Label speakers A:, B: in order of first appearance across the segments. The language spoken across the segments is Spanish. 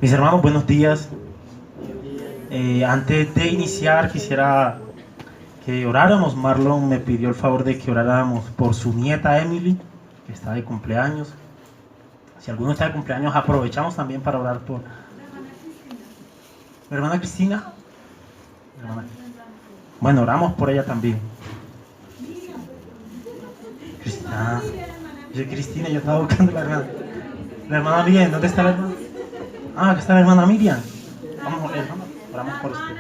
A: Mis hermanos, buenos días. Antes de iniciar, quisiera que oráramos. Marlon me pidió el favor de que oráramos por su nieta Emily, que está de cumpleaños. Si alguno está de cumpleaños, aprovechamos también para orar por mi hermana Cristina. Bueno, oramos por ella también. Cristina. Yo Cristina, yo estaba buscando la hermana. La hermana Miriam, ¿dónde está la hermana? Ah, aquí está la hermana Miriam. Vamos, hermana, oramos por usted.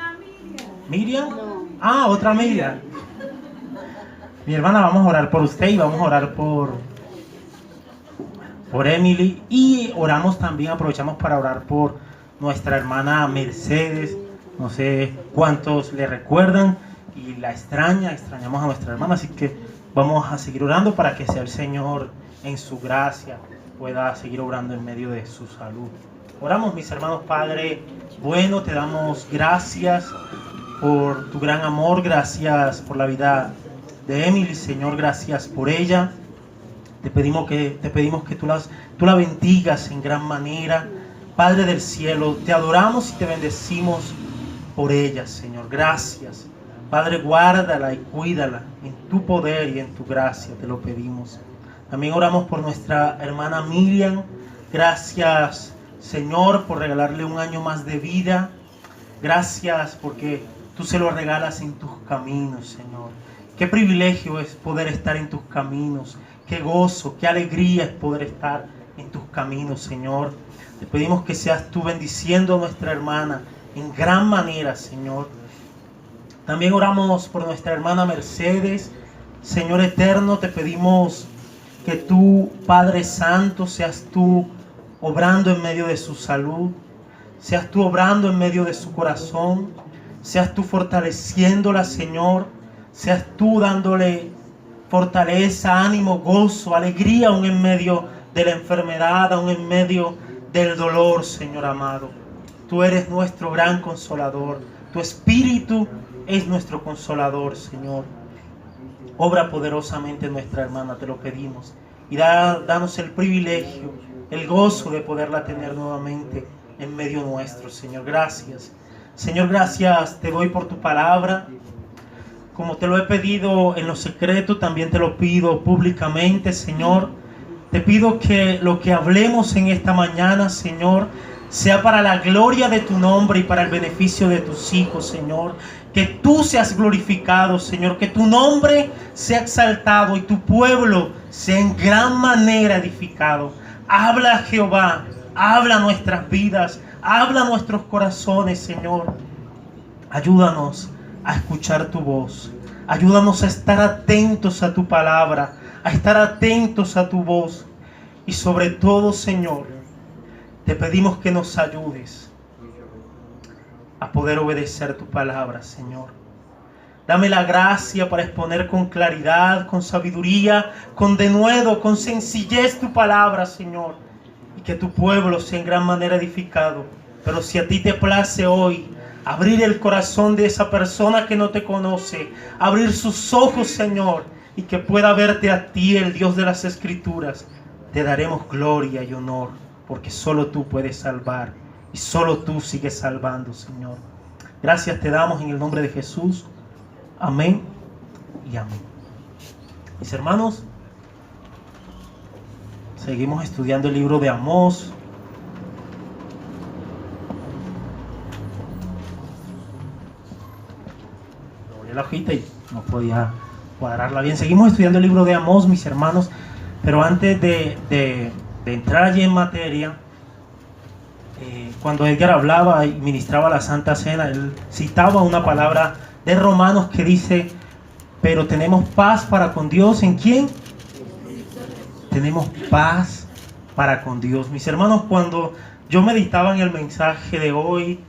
A: ¿Miriam? Ah, otra Miriam. Mi hermana, vamos a orar por usted y vamos a orar por Emily. Y oramos también, aprovechamos para orar por nuestra hermana Mercedes. No sé cuántos le recuerdan y la extrañamos a nuestra hermana, así que vamos a seguir orando para que sea el Señor en su gracia pueda seguir obrando en medio de su salud. Oramos, mis hermanos. Padre bueno, te damos gracias por tu gran amor, gracias por la vida de Emily, Señor, gracias por ella. Te pedimos que tú la bendigas en gran manera. Padre del cielo, te adoramos y te bendecimos por ella, Señor. Gracias. Padre, guárdala y cuídala en tu poder y en tu gracia, te lo pedimos. También oramos por nuestra hermana Miriam. Gracias, Señor, por regalarle un año más de vida. Gracias porque tú se lo regalas en tus caminos, Señor. Qué privilegio es poder estar en tus caminos. Qué gozo, qué alegría es poder estar en tus caminos, Señor. Te pedimos que seas tú bendiciendo a nuestra hermana en gran manera, Señor. También oramos por nuestra hermana Mercedes. Señor eterno, te pedimos que tú, Padre Santo, seas tú obrando en medio de su salud, seas tú obrando en medio de su corazón, seas tú fortaleciéndola, Señor, seas tú dándole fortaleza, ánimo, gozo, alegría aún en medio de la enfermedad, aún en medio del dolor, Señor amado. Tú eres nuestro gran consolador, tu Espíritu es nuestro consolador, Señor. Obra poderosamente en nuestra hermana, te lo pedimos. Y danos el privilegio, el gozo de poderla tener nuevamente en medio nuestro, Señor. Gracias. Señor, gracias te doy por tu palabra. Como te lo he pedido en lo secreto, también te lo pido públicamente, Señor. Te pido que lo que hablemos en esta mañana, Señor, sea para la gloria de tu nombre y para el beneficio de tus hijos, Señor. Que tú seas glorificado, Señor. Que tu nombre sea exaltado y tu pueblo sea en gran manera edificado. Habla, Jehová. Habla nuestras vidas. Habla nuestros corazones, Señor. Ayúdanos a escuchar tu voz. Ayúdanos a estar atentos a tu palabra. A estar atentos a tu voz. Y sobre todo, Señor, te pedimos que nos ayudes a poder obedecer tu palabra, Señor. Dame la gracia para exponer con claridad, con sabiduría, con denuedo, con sencillez tu palabra, Señor. Y que tu pueblo sea en gran manera edificado. Pero si a ti te place hoy abrir el corazón de esa persona que no te conoce, abrir sus ojos, Señor, y que pueda verte a ti, el Dios de las Escrituras, te daremos gloria y honor, porque solo tú puedes salvar y solo tú sigues salvando, Señor. Gracias te damos en el nombre de Jesús. Amén y amén. Mis hermanos, seguimos estudiando el libro de Amós. Doblé la hojita y no podía cuadrarla bien. Seguimos estudiando el libro de Amós, mis hermanos, pero antes de entrar allí en materia, cuando Edgar hablaba y ministraba la Santa Cena, él citaba una palabra de Romanos que dice: pero tenemos paz para con Dios. ¿En quién? Tenemos paz para con Dios. Mis hermanos, cuando yo meditaba en el mensaje de hoy,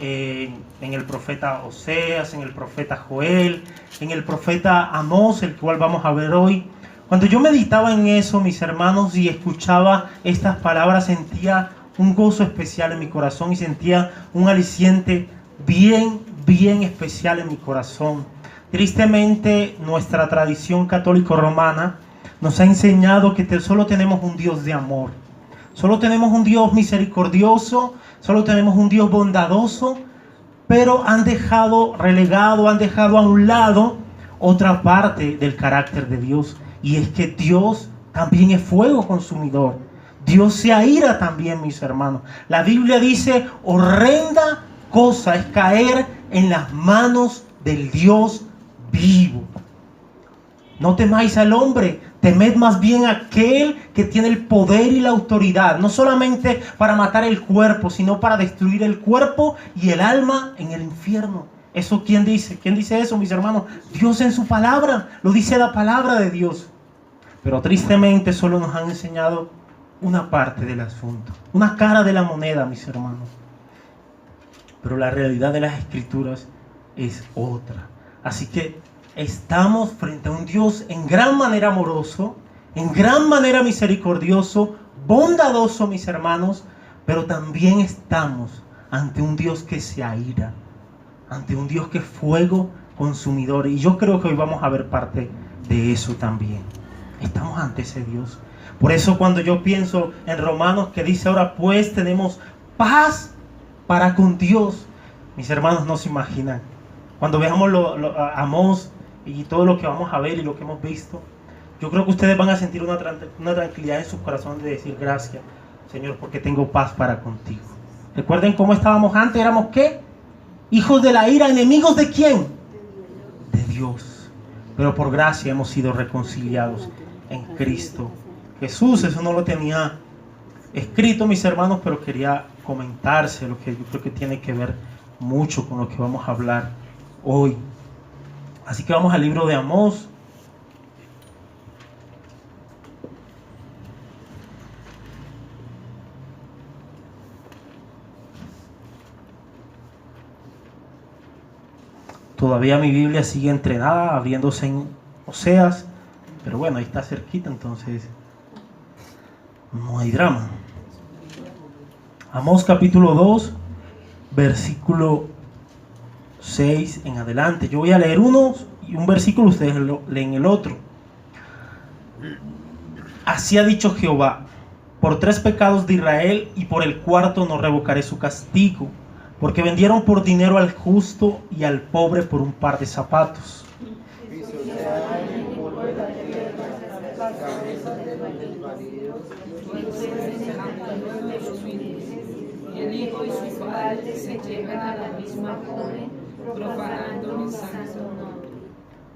A: en el profeta Oseas, en el profeta Joel, en el profeta Amós, el cual vamos a ver hoy, cuando yo meditaba en eso, mis hermanos, y escuchaba estas palabras, sentía un gozo especial en mi corazón y sentía un aliciente bien especial en mi corazón. Tristemente, nuestra tradición católico-romana nos ha enseñado que solo tenemos un Dios de amor. Solo tenemos un Dios misericordioso, solo tenemos un Dios bondadoso, pero han dejado relegado, han dejado a un lado otra parte del carácter de Dios, y es que Dios también es fuego consumidor. Dios se aira también, mis hermanos. La Biblia dice: horrenda cosa es caer en las manos del Dios vivo. No temáis al hombre, temed más bien a aquel que tiene el poder y la autoridad, no solamente para matar el cuerpo, sino para destruir el cuerpo y el alma en el infierno. ¿Eso quién dice? ¿Quién dice eso, mis hermanos? Dios en su palabra, lo dice la palabra de Dios. Pero tristemente solo nos han enseñado una parte del asunto, una cara de la moneda, mis hermanos. Pero la realidad de las Escrituras es otra. Así que estamos frente a un Dios en gran manera amoroso, en gran manera misericordioso, bondadoso, mis hermanos, pero también estamos ante un Dios que se aira, ante un Dios que es fuego consumidor. Y yo creo que hoy vamos a ver parte de eso también. Estamos ante ese Dios. Por eso cuando yo pienso en Romanos, que dice: ahora pues tenemos paz para con Dios, mis hermanos, no se imaginan. Cuando veamos a Amós y todo lo que vamos a ver y lo que hemos visto, yo creo que ustedes van a sentir una tranquilidad en su corazón de decir: gracias, Señor, porque tengo paz para contigo. Recuerden cómo estábamos antes. ¿Éramos qué? Hijos de la ira. ¿Enemigos de quién? De Dios. Pero por gracia hemos sido reconciliados en Cristo Jesús. Eso no lo tenía escrito, mis hermanos, pero quería comentarse, lo que yo creo que tiene que ver mucho con lo que vamos a hablar hoy. Así que vamos al libro de Amós. Todavía mi Biblia sigue entrenada, abriéndose en Oseas, pero bueno, ahí está cerquita, entonces no hay drama. Amós capítulo 2, versículo 6 en adelante. Yo voy a leer uno y un versículo, ustedes leen el otro. Así ha dicho Jehová: por 3 pecados de Israel y por el cuarto no revocaré su castigo, porque vendieron por dinero al justo y al pobre por un par de zapatos.
B: El hijo y su padre se llevan a la misma joven, profanando mi santo nombre.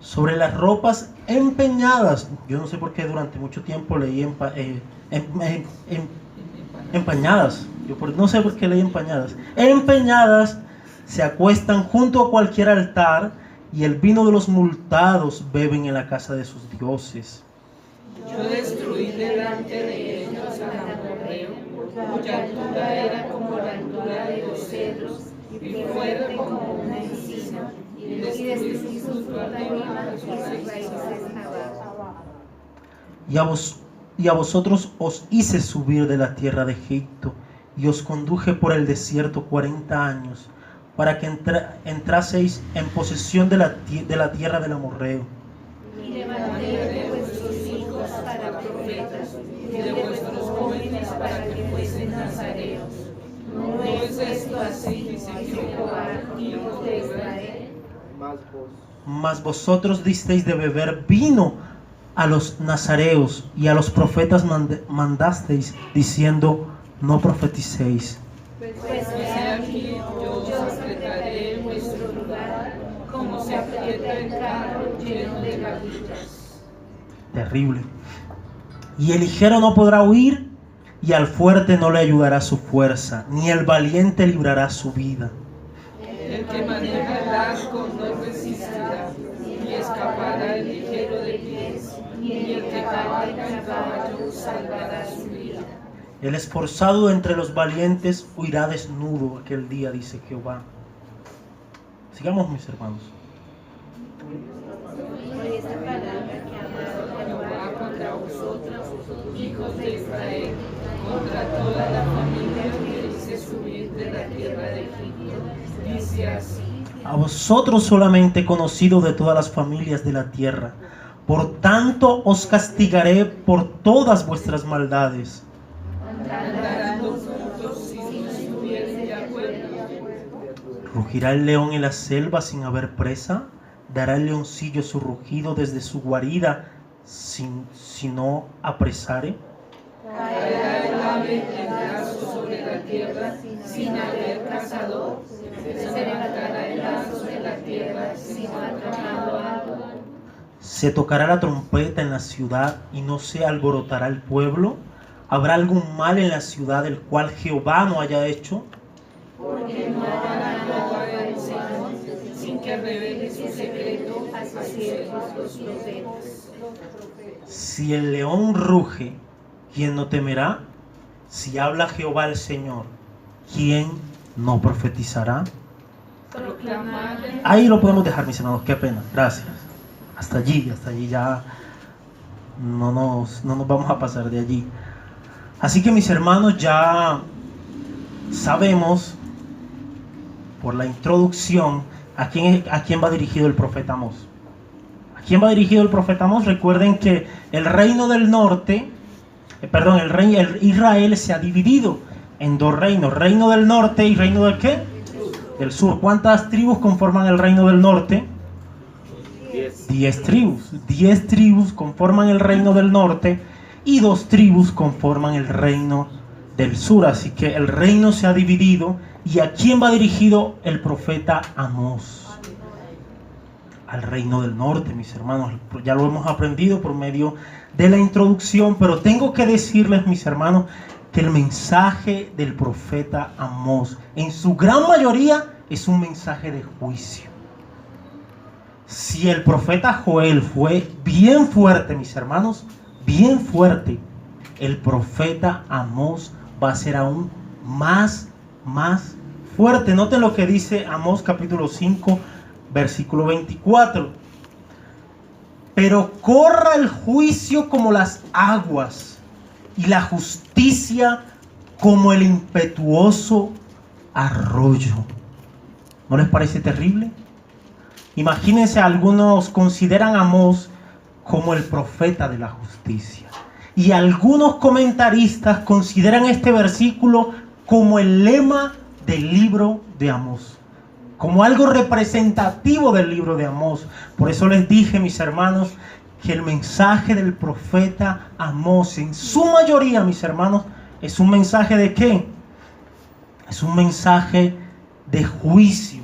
A: Sobre las ropas empeñadas, yo no sé por qué durante mucho tiempo leí empañadas. No sé por qué leí empañadas. Empeñadas se acuestan junto a cualquier altar, y el vino de los multados beben en la casa de sus dioses.
B: Yo destruí delante de ellos al amorreo, cuya altura era como la altura de los cedros, y fuerte como una encina, y destruí sus fortalezas, sus raíces abajo.
A: Y a vosotros os hice subir de la tierra de Egipto, y os conduje por el desierto 40 años, para que entraseis en posesión de la tierra del amorreo.
B: Y levanté de vuestros hijos para profetas, y de vuestros jóvenes para que fuesen nazareos. ¿No es esto así, dice Jehová, hijo de Israel?
A: Mas vosotros disteis de beber vino a los nazareos, y a los profetas mandasteis, diciendo: no profeticéis.
B: Pues he aquí, yo os apretaré en vuestro lugar, como se aprieta el carro lleno de gavillas.
A: Terrible. Y el ligero no podrá huir, y al fuerte no le ayudará su fuerza, ni el valiente librará su vida.
B: El que maneja el arco no resistirá, ni escapará el ligero de pies, ni el que cabalga el caballo salvará su vida.
A: El esforzado entre los valientes huirá desnudo aquel día, dice Jehová. Sigamos, mis hermanos.
B: Jehová contra vosotros, hijos de Israel, contra toda la familia que hice subir de la tierra de Egipto, dice así:
A: A vosotros solamente conocido de todas las familias de la tierra, por tanto os castigaré por todas vuestras maldades.
B: contra
A: ¿Rugirá el león en la selva sin haber presa? ¿Dará el leoncillo su rugido desde su guarida si no apresare?
B: Caerá el ave en lazo sobre la tierra sin haber cazador. Se levantará el lazo de la tierra sin atrapado algo.
A: ¿Se tocará la trompeta en la ciudad y no se alborotará el pueblo? ¿Habrá algún mal en la ciudad del cual Jehová no haya hecho?
B: Porque no hará nada el Señor sin que revele su secreto a sus siervos los profetas.
A: Si el león ruge, ¿quién no temerá? Si habla Jehová el Señor, ¿quién no profetizará? Ahí lo podemos dejar, mis hermanos, qué pena, gracias. Hasta allí ya no nos vamos a pasar de allí. Así que, mis hermanos, ya sabemos por la introducción a quién va dirigido el profeta Amós. ¿A quién va dirigido el profeta Amós? Recuerden que el reino del norte, Israel se ha dividido en dos reinos, reino del norte y reino del ¿qué? Del sur. ¿Cuántas tribus conforman el reino del norte? 10 tribus. 10 tribus conforman el reino del norte y 2 tribus conforman el reino del sur. Así que el reino se ha dividido. ¿Y a quién va dirigido el profeta Amós? Al reino del norte, mis hermanos. Ya lo hemos aprendido por medio de la introducción, pero tengo que decirles, mis hermanos, que el mensaje del profeta Amós, en su gran mayoría, es un mensaje de juicio. Si el profeta Joel fue bien fuerte, mis hermanos, bien fuerte, el profeta Amós va a ser aún más fuerte. Noten lo que dice Amós capítulo 5, versículo 24. Pero corra el juicio como las aguas y la justicia como el impetuoso arroyo. ¿No les parece terrible? Imagínense, algunos consideran a Amós como el profeta de la justicia. Y algunos comentaristas consideran este versículo como el lema del libro de Amós, como algo representativo del libro de Amós. Por eso les dije, mis hermanos, que el mensaje del profeta Amós, en su mayoría, mis hermanos, es un mensaje ¿de qué? Es un mensaje de juicio.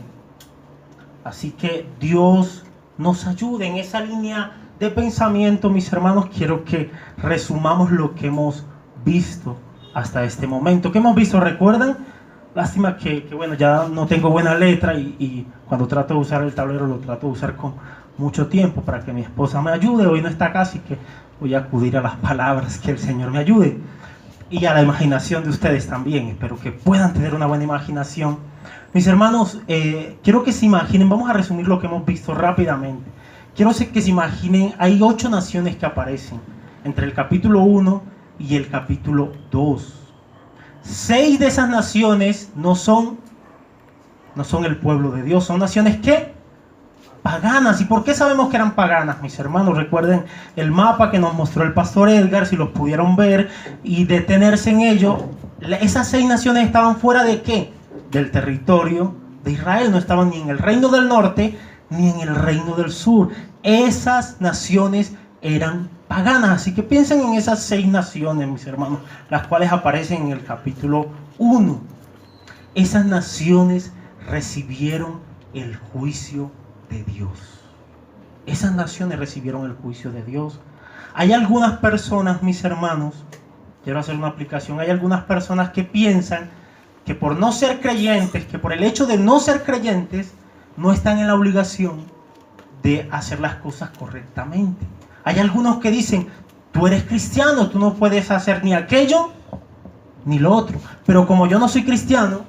A: Así que Dios nos ayude en esa línea de pensamiento, mis hermanos. Quiero que resumamos lo que hemos visto hasta este momento. ¿Qué hemos visto? ¿Recuerdan? Lástima que bueno, ya no tengo buena letra y cuando trato de usar el tablero lo trato de usar con mucho tiempo para que mi esposa me ayude. Hoy no está acá, así que voy a acudir a las palabras, que el Señor me ayude. Y a la imaginación de ustedes también. Espero que puedan tener una buena imaginación. Mis hermanos, quiero que se imaginen, vamos a resumir lo que hemos visto rápidamente. Quiero que se imaginen, hay 8 naciones que aparecen entre el capítulo 1 y el capítulo 2. 6 de esas naciones no son el pueblo de Dios, son naciones ¿qué? Paganas. ¿Y por qué sabemos que eran paganas, mis hermanos? Recuerden el mapa que nos mostró el pastor Edgar, si los pudieron ver y detenerse en ello. Esas 6 naciones estaban fuera ¿de qué? Del territorio de Israel. No estaban ni en el reino del norte ni en el reino del sur. Esas naciones eran paganas. Así que piensen en esas 6 naciones, mis hermanos, las cuales aparecen en el capítulo 1. Esas naciones recibieron el juicio de Dios. Esas naciones recibieron el juicio de Dios. Hay algunas personas, mis hermanos, quiero hacer una aplicación, hay algunas personas que piensan que por no ser creyentes, que por el hecho de no ser creyentes, no están en la obligación de hacer las cosas correctamente. Hay algunos que dicen, tú eres cristiano, tú no puedes hacer ni aquello ni lo otro. Pero como yo no soy cristiano,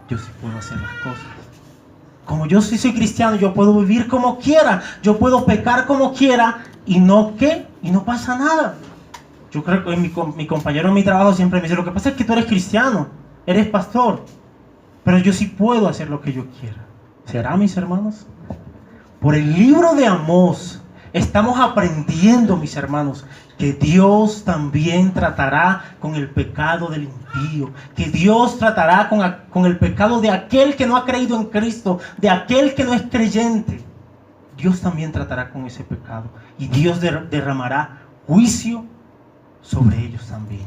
A: yo sí puedo hacer las cosas. Como yo sí soy cristiano, yo puedo vivir como quiera, yo puedo pecar como quiera y no ¿qué? Y no pasa nada. Yo creo que mi compañero en mi trabajo siempre me dice, lo que pasa es que tú eres cristiano, eres pastor, pero yo sí puedo hacer lo que yo quiera. ¿Será, mis hermanos? Por el libro de Amós, estamos aprendiendo, mis hermanos, que Dios también tratará con el pecado del impío, que Dios tratará con el pecado de aquel que no ha creído en Cristo, de aquel que no es creyente. Dios también tratará con ese pecado y Dios derramará juicio sobre ellos también.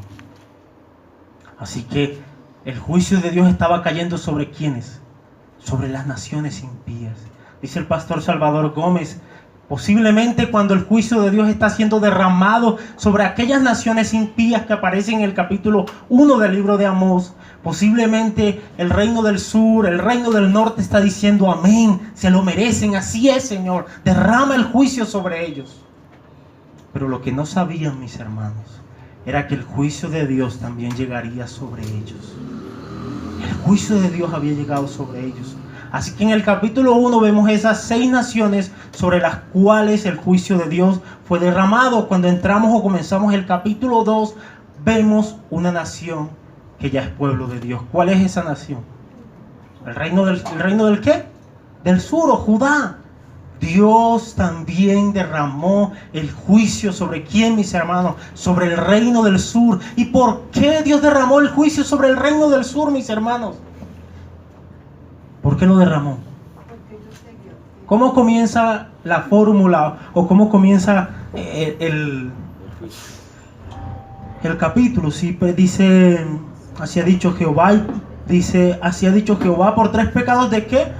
A: Así que el juicio de Dios estaba cayendo sobre ¿quiénes? Sobre las naciones impías. Dice el pastor Salvador Gómez, posiblemente cuando el juicio de Dios está siendo derramado sobre aquellas naciones impías que aparecen en el capítulo 1 del libro de Amós, posiblemente el reino del sur, el reino del norte está diciendo amén, se lo merecen, así es, Señor, derrama el juicio sobre ellos. Pero lo que no sabían, mis hermanos, era que el juicio de Dios también llegaría sobre ellos. El juicio de Dios había llegado sobre ellos. Así que en el capítulo 1 vemos esas 6 naciones sobre las cuales el juicio de Dios fue derramado. Cuando entramos o comenzamos el capítulo 2, vemos una nación que ya es pueblo de Dios. ¿Cuál es esa nación? ¿El reino del qué? Del sur, o Judá. Dios también derramó el juicio sobre ¿quién, mis hermanos? Sobre el reino del sur. ¿Y por qué Dios derramó el juicio sobre el reino del sur, mis hermanos? ¿Por qué lo derramó? ¿Cómo comienza la fórmula o cómo comienza el capítulo? Sí, pues dice, así ha dicho Jehová, por 3 pecados de ¿qué?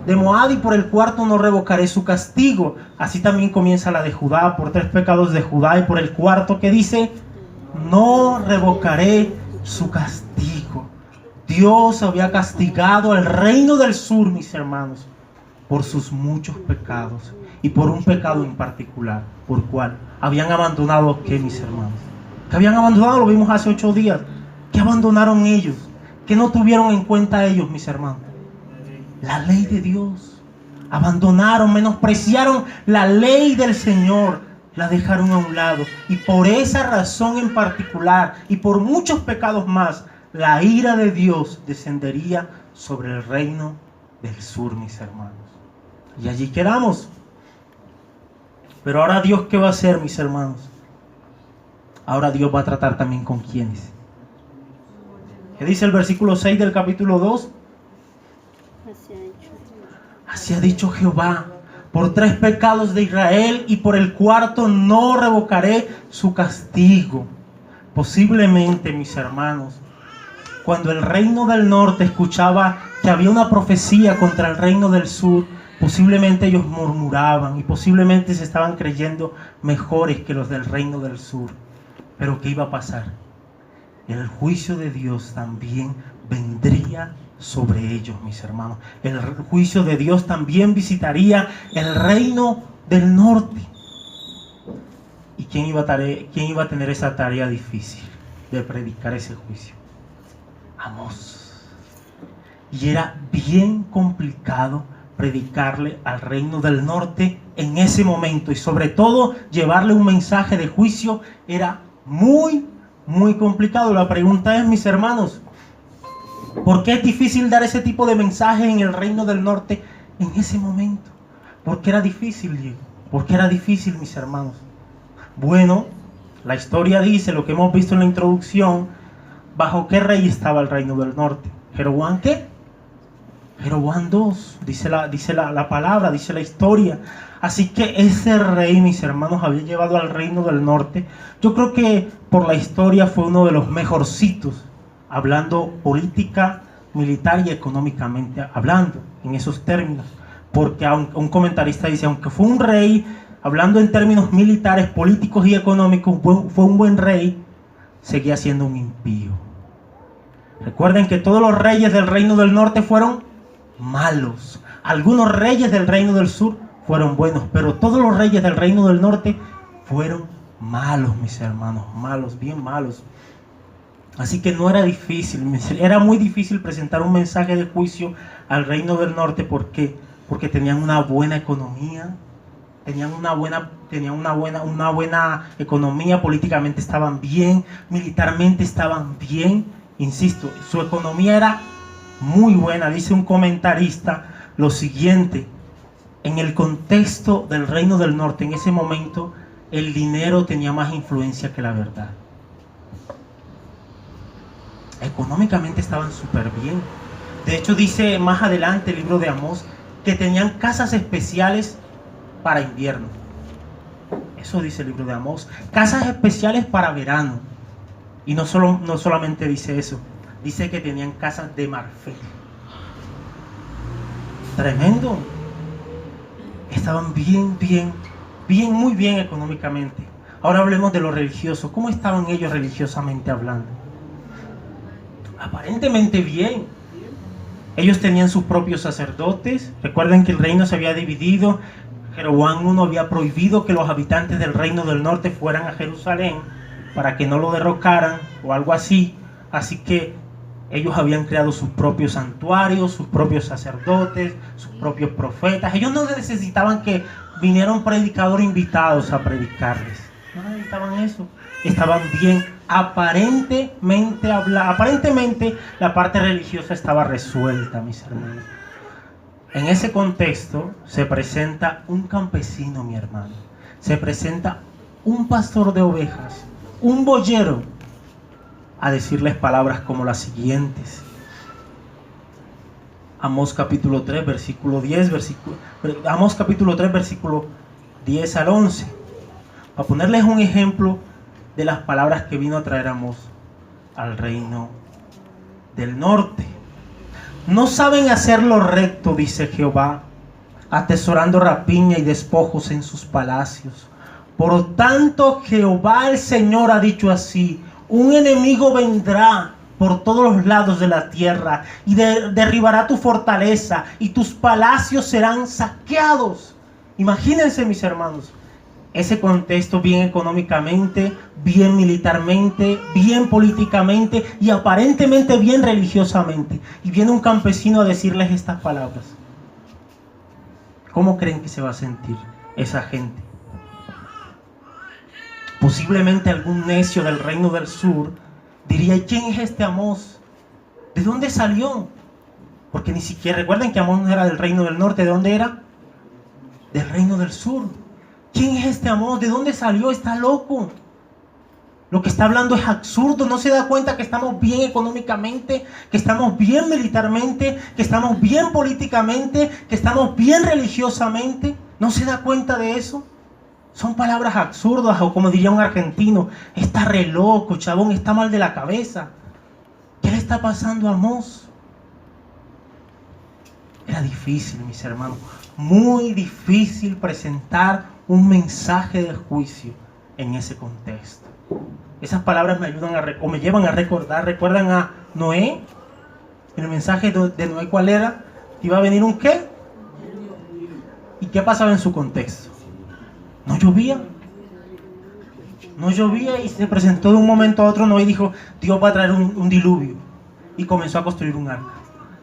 A: De Moab, y por el 4 no revocaré su castigo. Así también comienza la de Judá, por 3 pecados de Judá, y por el 4 que dice, no revocaré su castigo. Dios había castigado al reino del sur, mis hermanos, por sus muchos pecados y por un pecado en particular, por cual habían abandonado, ¿qué, mis hermanos? Que habían abandonado, lo vimos hace 8 días. ¿Qué abandonaron ellos? ¿Qué no tuvieron en cuenta ellos, mis hermanos? La ley de Dios. Abandonaron, menospreciaron la ley del Señor, la dejaron a un lado. Y por esa razón en particular y por muchos pecados más, la ira de Dios descendería sobre el reino del sur, mis hermanos. Y allí quedamos. Pero ahora Dios, ¿qué va a hacer, mis hermanos? Ahora Dios va a tratar también con ¿quiénes? ¿Qué dice el versículo 6 del capítulo 2? Así ha dicho Jehová, por 3 pecados de Israel y por el 4 no revocaré su castigo. Posiblemente, mis hermanos, cuando el reino del norte escuchaba que había una profecía contra el reino del sur, posiblemente ellos murmuraban y posiblemente se estaban creyendo mejores que los del reino del sur. Pero ¿qué iba a pasar? El juicio de Dios también vendría sobre ellos, mis hermanos. El juicio de Dios también visitaría el reino del norte. ¿Y quién iba a tener esa tarea difícil de predicar ese juicio? Amós. Y era bien complicado predicarle al reino del norte en ese momento, y sobre todo llevarle un mensaje de juicio era muy complicado. La pregunta es, mis hermanos, ¿por qué es difícil dar ese tipo de mensaje en el reino del norte en ese momento? ¿Por qué era difícil, Diego? ¿Por qué era difícil, mis hermanos? Bueno, la historia dice, lo que hemos visto en la introducción, ¿bajo qué rey estaba el reino del norte? ¿Jeroboam qué? Jeroboam II, dice la palabra, dice la historia. Así que ese rey, mis hermanos, había llevado al reino del norte. Yo creo que por la historia fue uno de los mejorcitos, hablando política, militar y económicamente hablando, en esos términos. Porque un comentarista dice, aunque fue un rey, hablando en términos militares, políticos y económicos, fue un buen rey, seguía siendo un impío. Recuerden que todos los reyes del reino del norte fueron malos. Algunos reyes del reino del sur fueron buenos, pero todos los reyes del reino del norte fueron malos, mis hermanos, malos, bien malos. Así que no era difícil, era muy difícil presentar un mensaje de juicio al reino del norte. ¿Por qué? Porque tenían una buena economía, tenían una buena economía, políticamente estaban bien, militarmente estaban bien. Insisto, su economía era muy buena. Dice un comentarista lo siguiente: en el contexto del reino del norte, en ese momento, el dinero tenía más influencia que la verdad. Económicamente estaban súper bien. De hecho, dice más adelante el libro de Amós que tenían casas especiales para invierno. Eso dice el libro de Amós. Casas especiales para verano. Y no solamente dice eso. Dice que tenían casas de marfil. Tremendo. Estaban muy bien económicamente. Ahora hablemos de lo religioso. ¿Cómo estaban ellos religiosamente hablando? Aparentemente bien. Ellos tenían sus propios sacerdotes. Recuerden que el reino se había dividido. Jeroboam I había prohibido que los habitantes del reino del norte fueran a Jerusalén para que no lo derrocaran o algo así. Así que ellos habían creado sus propios santuarios, sus propios sacerdotes, sus propios profetas. Ellos no necesitaban que vinieran predicadores invitados a predicarles. No necesitaban eso. Estaban bien. Aparentemente la parte religiosa estaba resuelta, mis hermanos. En ese contexto se presenta un campesino, mi hermano. Se presenta un pastor de ovejas, un boyero, a decirles palabras como las siguientes. Amós capítulo 3, versículo 10, Amós capítulo 3, versículo 10 al 11. Para ponerles un ejemplo de las palabras que vino a traer Amós al reino del norte. No saben hacer lo recto, dice Jehová, atesorando rapiña y despojos en sus palacios. Por tanto, Jehová el Señor ha dicho así: un enemigo vendrá por todos los lados de la tierra y derribará tu fortaleza y tus palacios serán saqueados. Imagínense, mis hermanos, ese contexto bien económicamente, bien militarmente, bien políticamente y aparentemente bien religiosamente. Y viene un campesino a decirles estas palabras. ¿Cómo creen que se va a sentir esa gente? Posiblemente algún necio del reino del sur diría: ¿y quién es este Amós? ¿De dónde salió? Porque ni siquiera, recuerden que Amós no era del reino del norte. ¿De dónde era? Del reino del sur. ¿Quién es este Amós? ¿De dónde salió? Está loco. Lo que está hablando es absurdo. ¿No se da cuenta que estamos bien económicamente, que estamos bien militarmente, que estamos bien políticamente, que estamos bien religiosamente? ¿No se da cuenta de eso? Son palabras absurdas, o como diría un argentino: está re loco, chabón, está mal de la cabeza. ¿Qué le está pasando a Amós? Era difícil, mis hermanos, muy difícil presentar un mensaje de juicio en ese contexto. Esas palabras me ayudan me llevan a recordar. ¿Recuerdan a Noé? El mensaje de Noé, ¿cuál era? ¿Iba a venir un qué? ¿Y qué pasaba en su contexto? No llovía. No llovía y se presentó de un momento a otro Noé y dijo: Dios va a traer un diluvio. Y comenzó a construir un arca.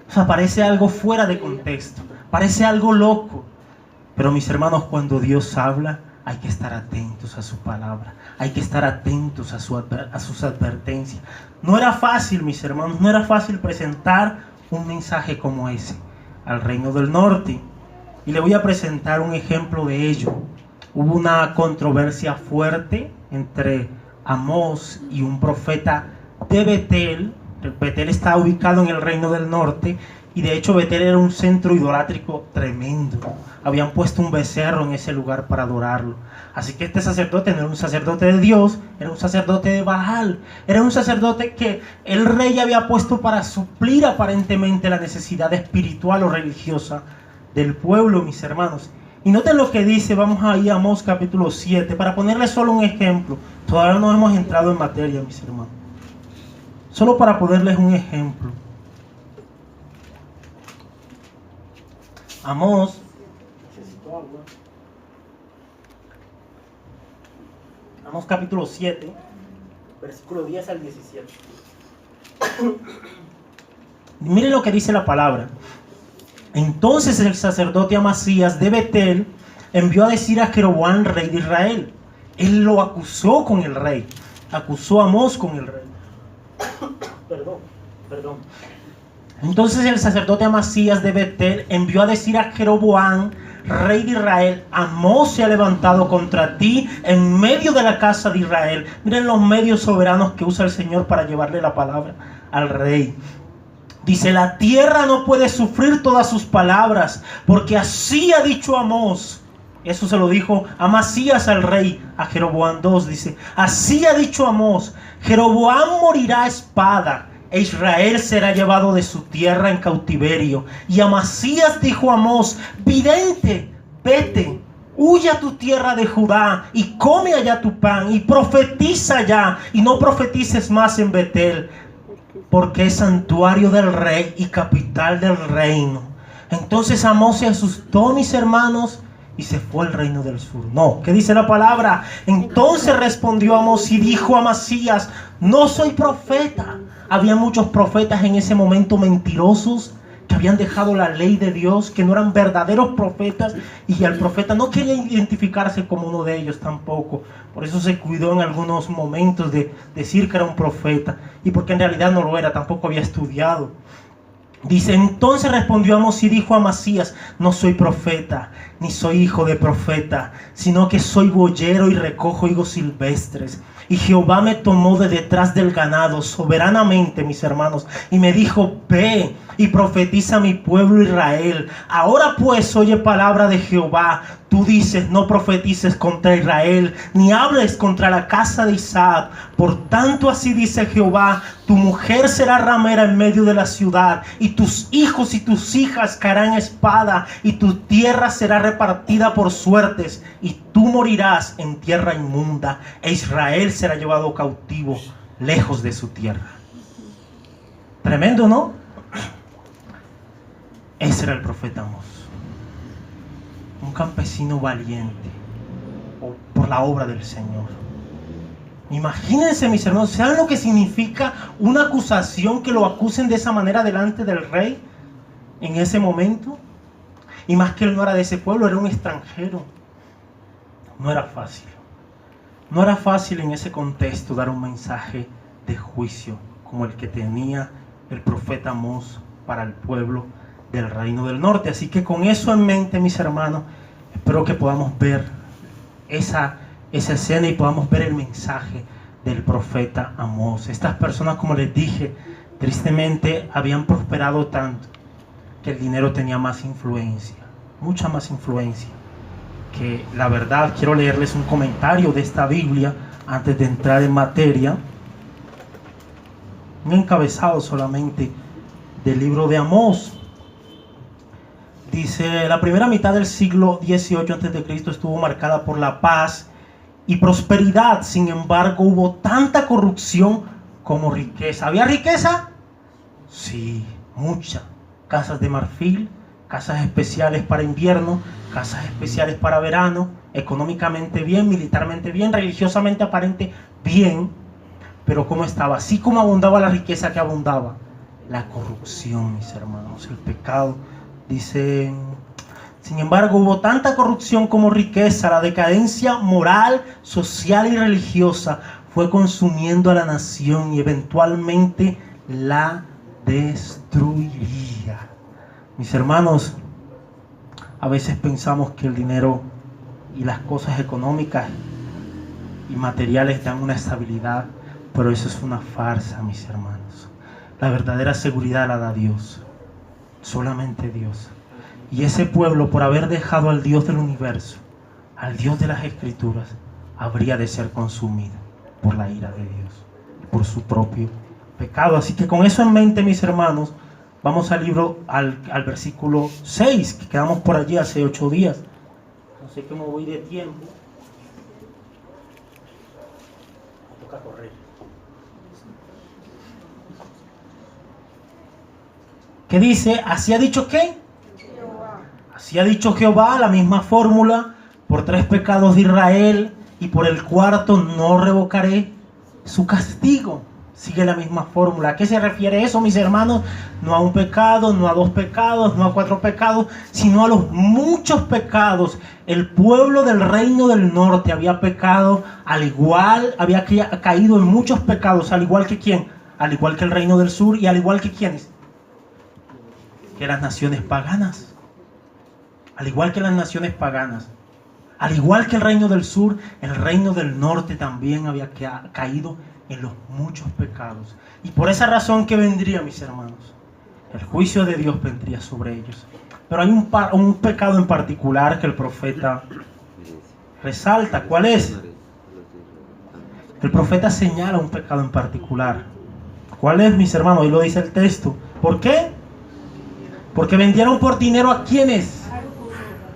A: O sea, parece algo fuera de contexto. Parece algo loco. Pero, mis hermanos, cuando Dios habla, hay que estar atentos a su palabra. Hay que estar atentos a sus advertencias. No era fácil, mis hermanos, no era fácil presentar un mensaje como ese al reino del norte. Y le voy a presentar un ejemplo de ello. Hubo una controversia fuerte entre Amós y un profeta de Betel. Betel está ubicado en el reino del norte. Y de hecho Betel era un centro idolátrico tremendo. Habían puesto un becerro en ese lugar para adorarlo. Así que este sacerdote no era un sacerdote de Dios, era un sacerdote de Baal. Era un sacerdote que el rey había puesto para suplir aparentemente la necesidad espiritual o religiosa del pueblo, mis hermanos. Y noten lo que dice, vamos a ir a Amós capítulo 7, para ponerles solo un ejemplo. Todavía no hemos entrado en materia, mis hermanos. Solo para ponerles un ejemplo. Amós, Amós capítulo 7, versículo 10 al 17. Miren lo que dice la palabra. Entonces el sacerdote Amasías de Betel envió a decir a Jeroboam, rey de Israel. Él lo acusó con el rey. Acusó a Amós con el rey. Entonces el sacerdote Amasías de Betel envió a decir a Jeroboam, rey de Israel, Amós se ha levantado contra ti en medio de la casa de Israel. Miren los medios soberanos que usa el Señor para llevarle la palabra al rey. Dice, la tierra no puede sufrir todas sus palabras, porque así ha dicho Amós. Eso se lo dijo Amasías al rey, a Jeroboam 2. Dice, así ha dicho Amós, Jeroboam morirá a espada, e Israel será llevado de su tierra en cautiverio. Y Amasías dijo a Amós, vidente, vete, huye a tu tierra de Judá, y come allá tu pan, y profetiza allá, y no profetices más en Betel, porque es santuario del rey y capital del reino. Entonces Amós se asustó, mis hermanos, y se fue al reino del sur. No, ¿qué dice la palabra? Entonces respondió Amós y dijo a Amasías, no soy profeta. Había muchos profetas en ese momento mentirosos, que habían dejado la ley de Dios, que no eran verdaderos profetas, y el profeta no quería identificarse como uno de ellos tampoco. Por eso se cuidó en algunos momentos de decir que era un profeta, y porque en realidad no lo era, tampoco había estudiado. Dice, entonces respondió Amós y dijo a Amasías, no soy profeta, ni soy hijo de profeta, sino que soy boyero y recojo higos silvestres. Y Jehová me tomó de detrás del ganado soberanamente, mis hermanos, y me dijo, ve y profetiza a mi pueblo Israel. Ahora pues oye palabra de Jehová. Tú dices, no profetices contra Israel, ni hables contra la casa de Isaac. Por tanto así dice Jehová, tu mujer será ramera en medio de la ciudad, y tus hijos y tus hijas caerán espada, y tu tierra será repartida por suertes, y tú morirás en tierra inmunda, e Israel será llevado cautivo lejos de su tierra. Tremendo, ¿no? Ese era el profeta Amós. Un campesino valiente por la obra del Señor. Imagínense, mis hermanos, ¿saben lo que significa una acusación, que lo acusen de esa manera delante del rey en ese momento? Y más que él no era de ese pueblo, era un extranjero. No era fácil. No era fácil en ese contexto dar un mensaje de juicio como el que tenía el profeta Amós para el pueblo del reino del norte. Así que con eso en mente, mis hermanos, espero que podamos ver esa escena y podamos ver el mensaje del profeta Amós. Estas personas, como les dije, tristemente habían prosperado tanto que el dinero tenía más influencia, mucha más influencia que la verdad. Quiero leerles un comentario de esta Biblia antes de entrar en materia. Un encabezado solamente del libro de Amós. Dice, la primera mitad del siglo XVIII a.C. estuvo marcada por la paz y prosperidad. Sin embargo, hubo tanta corrupción como riqueza. ¿Había riqueza? Sí, mucha. Casas de marfil, casas especiales para invierno, casas especiales para verano, económicamente bien, militarmente bien, religiosamente aparente bien. Pero ¿cómo estaba? Así como abundaba la riqueza, que abundaba la corrupción, mis hermanos, el pecado. Dice, sin embargo, hubo tanta corrupción como riqueza. La decadencia moral, social y religiosa fue consumiendo a la nación y eventualmente la destruiría. Mis hermanos, a veces pensamos que el dinero y las cosas económicas y materiales dan una estabilidad, pero eso es una farsa, mis hermanos. La verdadera seguridad la da Dios. Solamente Dios. Y ese pueblo, por haber dejado al Dios del universo, al Dios de las Escrituras, habría de ser consumido por la ira de Dios, por su propio pecado. Así que con eso en mente, mis hermanos, vamos al libro, al versículo 6, que quedamos por allí hace 8 días. No sé cómo voy de tiempo. Me toca correr. ¿Qué dice? ¿Así ha dicho qué? Jehová. Así ha dicho Jehová, la misma fórmula, por 3 pecados de Israel, y por el 4º no revocaré su castigo. Sigue la misma fórmula. ¿A qué se refiere eso, mis hermanos? No a un pecado, no a 2 pecados, no a 4 pecados, sino a los muchos pecados. El pueblo del reino del norte había pecado, al igual, había caído en muchos pecados, al igual que ¿quién? Al igual que el reino del sur, y al igual que ¿quiénes? Que las naciones paganas. al igual que las naciones paganas, al igual que el reino del sur, el reino del norte también había caído en los muchos pecados. Y por esa razón que vendría, mis hermanos, el juicio de Dios vendría sobre ellos. Pero hay un pecado en particular que el profeta resalta. ¿Cuál es? El profeta señala un pecado en particular. ¿Cuál es, mis hermanos? Ahí lo dice el texto. ¿Por qué? Porque vendieron por dinero ¿a quiénes?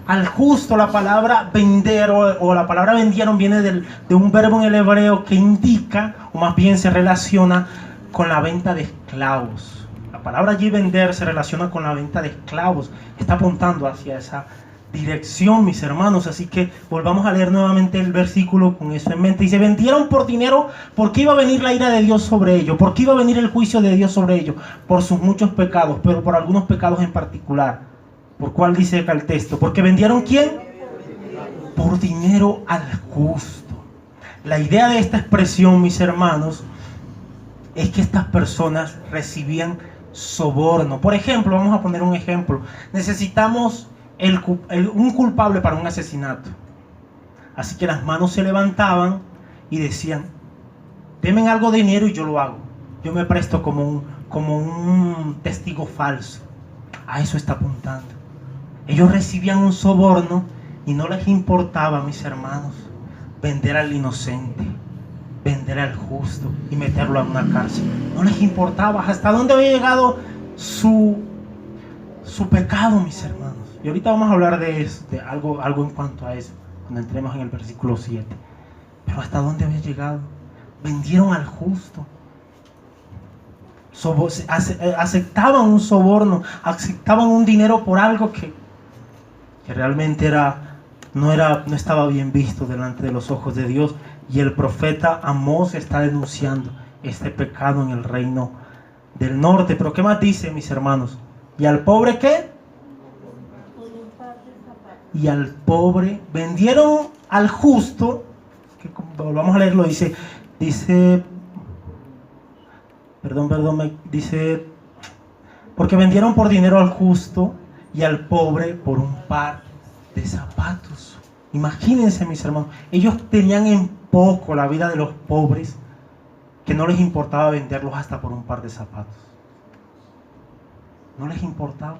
A: Al justo. La palabra vender o la palabra vendieron viene de un verbo en el hebreo que indica, o más bien se relaciona con la venta de esclavos. La palabra allí vender se relaciona con la venta de esclavos. Está apuntando hacia esa dirección, mis hermanos. Así que volvamos a leer nuevamente el versículo con eso en mente. Dice, vendieron por dinero porque iba a venir la ira de Dios sobre ellos, porque iba a venir el juicio de Dios sobre ellos, por sus muchos pecados, pero por algunos pecados en particular. ¿Por cuál dice acá el texto? Porque vendieron ¿quién? Por dinero al justo. La idea de esta expresión, mis hermanos, es que estas personas recibían soborno. Por ejemplo, vamos a poner un ejemplo. Necesitamos un culpable para un asesinato. Así que las manos se levantaban y decían, denme algo de dinero y yo lo hago. Yo me presto como un testigo falso. A eso está apuntando. Ellos recibían un soborno y no les importaba, mis hermanos, vender al inocente, vender al justo y meterlo a una cárcel. No les importaba hasta dónde había llegado su pecado, mis hermanos. Y ahorita vamos a hablar de eso, de algo en cuanto a eso, cuando entremos en el versículo 7. Pero hasta dónde había llegado. Vendieron al justo. Aceptaban un soborno, aceptaban un dinero por algo que realmente no estaba bien visto delante de los ojos de Dios. Y el profeta Amós está denunciando este pecado en el reino del norte. Pero ¿qué más dice, mis hermanos? ¿Y al pobre qué? Y al pobre vendieron al justo, que volvamos a leerlo, dice, porque vendieron por dinero al justo y al pobre por un par de zapatos. Imagínense, mis hermanos, ellos tenían en poco la vida de los pobres, que no les importaba venderlos hasta por un par de zapatos. No les importaba.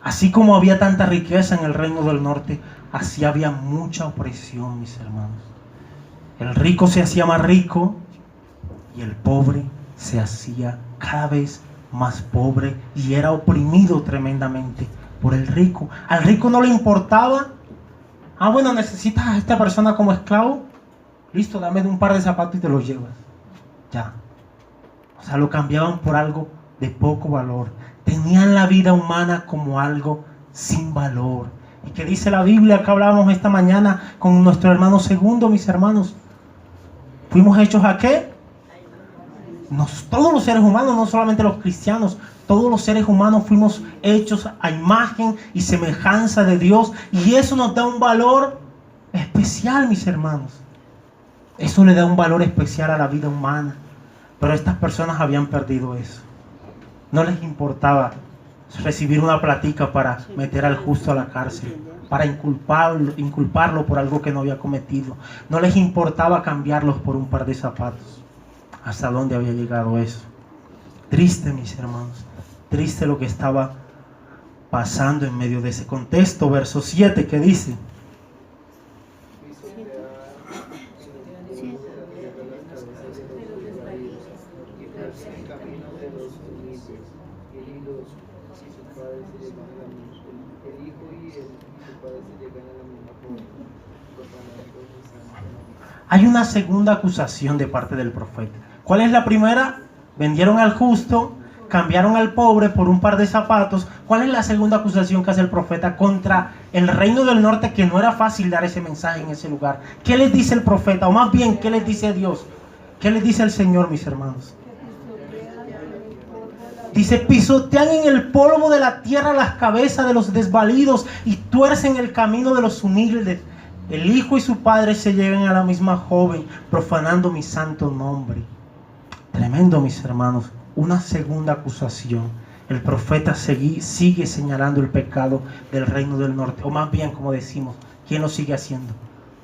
A: Así como había tanta riqueza en el reino del norte, así había mucha opresión, mis hermanos. El rico se hacía más rico y el pobre se hacía cada vez más pobre y era oprimido tremendamente por el rico. Al rico no le importaba. Bueno, necesitas a esta persona como esclavo. Listo, dame un par de zapatos y te los llevas. Ya. O sea, lo cambiaban por algo de poco valor. Tenían la vida humana como algo sin valor. ¿Y qué dice la Biblia? Que hablábamos esta mañana con nuestro hermano Segundo, mis hermanos. ¿Fuimos hechos a qué? Todos los seres humanos, no solamente los cristianos, todos los seres humanos fuimos hechos a imagen y semejanza de Dios. Y eso nos da un valor especial, mis hermanos. Eso le da un valor especial a la vida humana. Pero estas personas habían perdido eso. No les importaba recibir una platica para meter al justo a la cárcel, para inculparlo por algo que no había cometido. No les importaba cambiarlos por un par de zapatos. ¿Hasta dónde había llegado eso? Triste, mis hermanos. Triste lo que estaba pasando en medio de ese contexto. Verso 7, ¿qué dice? Hay una segunda acusación de parte del profeta. ¿Cuál es la primera? Vendieron al justo, cambiaron al pobre por un par de zapatos. ¿Cuál es la segunda acusación que hace el profeta contra el reino del norte? Que no era fácil dar ese mensaje en ese lugar. ¿Qué les dice el profeta? O más bien, ¿qué les dice Dios? ¿Qué les dice el Señor, mis hermanos? Dice, pisotean en el polvo de la tierra las cabezas de los desvalidos y tuercen el camino de los humildes. El hijo y su padre se lleven a la misma joven, profanando mi santo nombre. Tremendo, mis hermanos. Una segunda acusación El profeta sigue señalando el pecado del reino del norte, o más bien, como decimos, ¿quién lo sigue haciendo?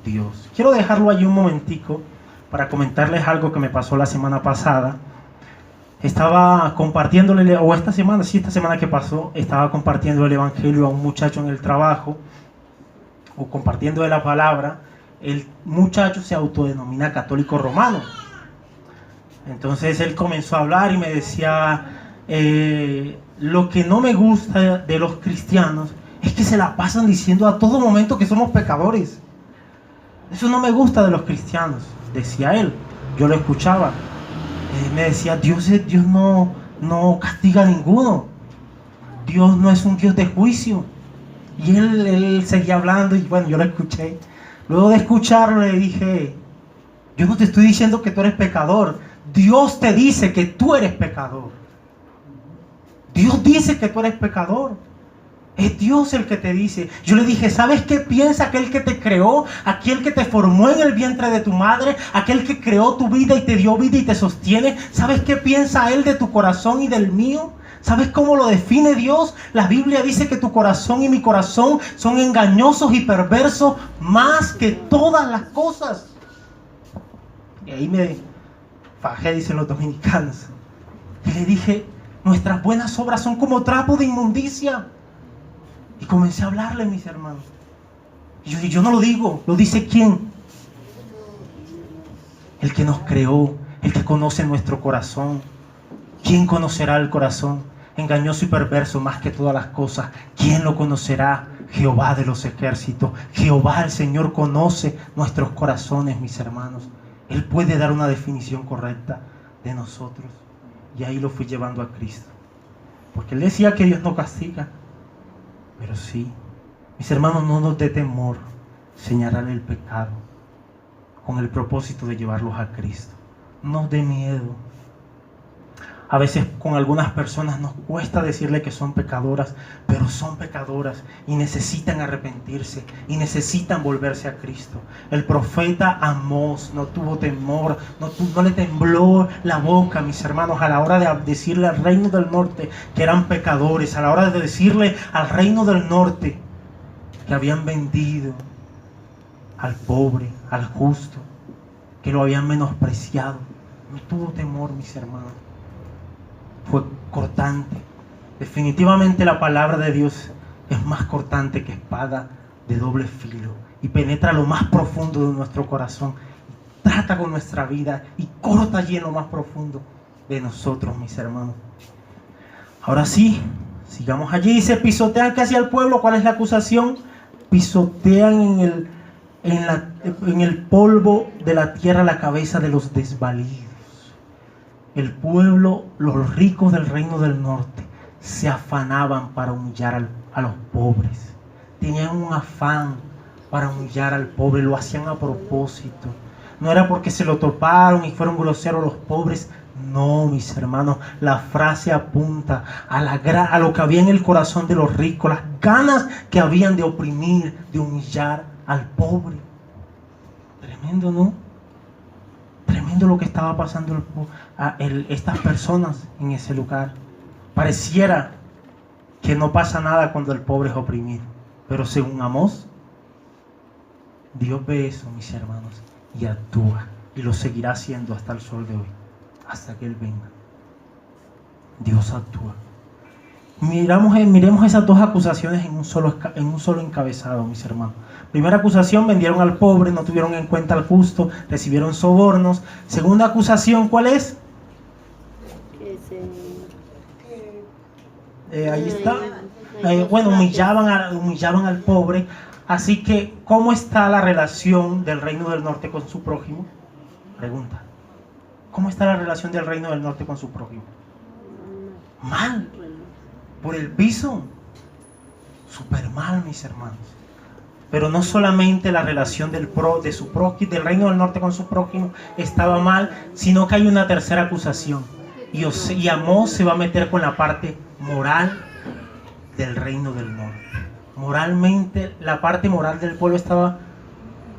A: Dios. Quiero dejarlo allí un momentico para comentarles algo que me pasó la semana pasada. Estaba compartiéndole, o esta semana que pasó, estaba compartiendo el evangelio a un muchacho en el trabajo, o compartiendo de la palabra. El muchacho se autodenomina católico romano. Entonces él comenzó a hablar y me decía, lo que no me gusta de los cristianos es que se la pasan diciendo a todo momento que somos pecadores. Eso no me gusta de los cristianos, decía él. Yo lo escuchaba. Me decía, Dios no castiga a ninguno. Dios no es un Dios de juicio. Y él seguía hablando y bueno, yo lo escuché. Luego de escucharlo le dije, yo no te estoy diciendo que tú eres pecador. Dios te dice que tú eres pecador. Dios dice que tú eres pecador. Es Dios el que te dice. Yo le dije, ¿sabes qué piensa aquel que te creó? Aquel que te formó en el vientre de tu madre. Aquel que creó tu vida y te dio vida y te sostiene. ¿Sabes qué piensa Él de tu corazón y del mío? ¿Sabes cómo lo define Dios? La Biblia dice que tu corazón y mi corazón son engañosos y perversos más que todas las cosas. Y ahí me fajé, dicen los dominicanos. Y le dije, nuestras buenas obras son como trapo de inmundicia. Y comencé a hablarle, mis hermanos. Y yo no lo digo, lo dice ¿quién? El que nos creó, el que conoce nuestro corazón. ¿Quién conocerá el corazón? Engañoso y perverso más que todas las cosas. ¿Quién lo conocerá? Jehová de los ejércitos. Jehová el Señor conoce nuestros corazones, mis hermanos. Él puede dar una definición correcta de nosotros. Y ahí lo fui llevando a Cristo. Porque Él decía que Dios no castiga. Pero sí, mis hermanos, no nos dé temor señalar el pecado con el propósito de llevarlos a Cristo. No nos dé miedo. A veces con algunas personas nos cuesta decirle que son pecadoras, pero son pecadoras y necesitan arrepentirse y necesitan volverse a Cristo. El profeta Amós no tuvo temor, no le tembló la boca, mis hermanos, a la hora de decirle al reino del norte que eran pecadores, a la hora de decirle al reino del norte que habían vendido al pobre, al justo, que lo habían menospreciado. No tuvo temor, mis hermanos. Fue cortante. Definitivamente la palabra de Dios es más cortante que espada de doble filo y penetra lo más profundo de nuestro corazón, y trata con nuestra vida y corta allí en lo más profundo de nosotros, mis hermanos. Ahora sí, sigamos allí. Dice, pisotean casi al pueblo. ¿Cuál es la acusación? Pisotean en el polvo de la tierra la cabeza de los desvalidos. El pueblo, los ricos del reino del norte, se afanaban para humillar a los pobres. Tenían un afán para humillar al pobre, lo hacían a propósito. No era porque se lo toparon y fueron groseros los pobres. No, mis hermanos, la frase apunta a lo que había en el corazón de los ricos, las ganas que habían de oprimir, de humillar al pobre. Tremendo, ¿no? Tremendo lo que estaba pasando estas personas en ese lugar. Pareciera que no pasa nada cuando el pobre es oprimido, pero según Amós, Dios ve eso, mis hermanos, y actúa, y lo seguirá haciendo hasta el sol de hoy, hasta que Él venga. Dios actúa. Miremos esas dos acusaciones en un solo encabezado, mis hermanos. Primera acusación, vendieron al pobre, no tuvieron en cuenta al justo, recibieron sobornos. Segunda acusación, ¿cuál es? Ahí está. Humillaban al pobre. Así que, ¿cómo está la relación del reino del norte con su prójimo? Pregunta. ¿Cómo está la relación del reino del norte con su prójimo? Mal. Por el piso. Súper mal, mis hermanos. Pero no solamente la relación del reino del norte con su prójimo estaba mal, sino que hay una tercera acusación. Y Amós se va a meter con la parte moral del reino del norte. Moralmente, la parte moral del pueblo estaba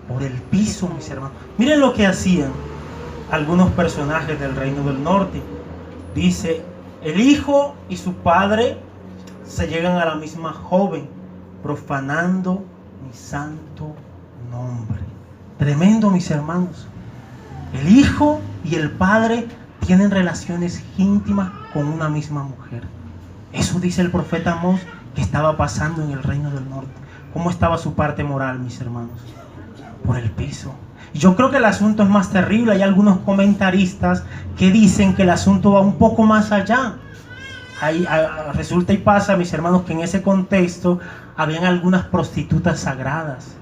A: por el piso, mis hermanos. Miren lo que hacían algunos personajes del reino del norte. Dice El hijo y su padre se llegan a la misma joven, profanando mi santo nombre. Tremendo, mis hermanos. El hijo y el padre tienen relaciones íntimas con una misma mujer. Eso dice el profeta Amós que estaba pasando en el reino del norte. ¿Cómo estaba su parte moral, mis hermanos? Por el piso. Y yo creo que el asunto es más terrible. Hay algunos comentaristas que dicen que el asunto va un poco más allá. Resulta y pasa, mis hermanos, que en ese contexto habían algunas prostitutas sagradas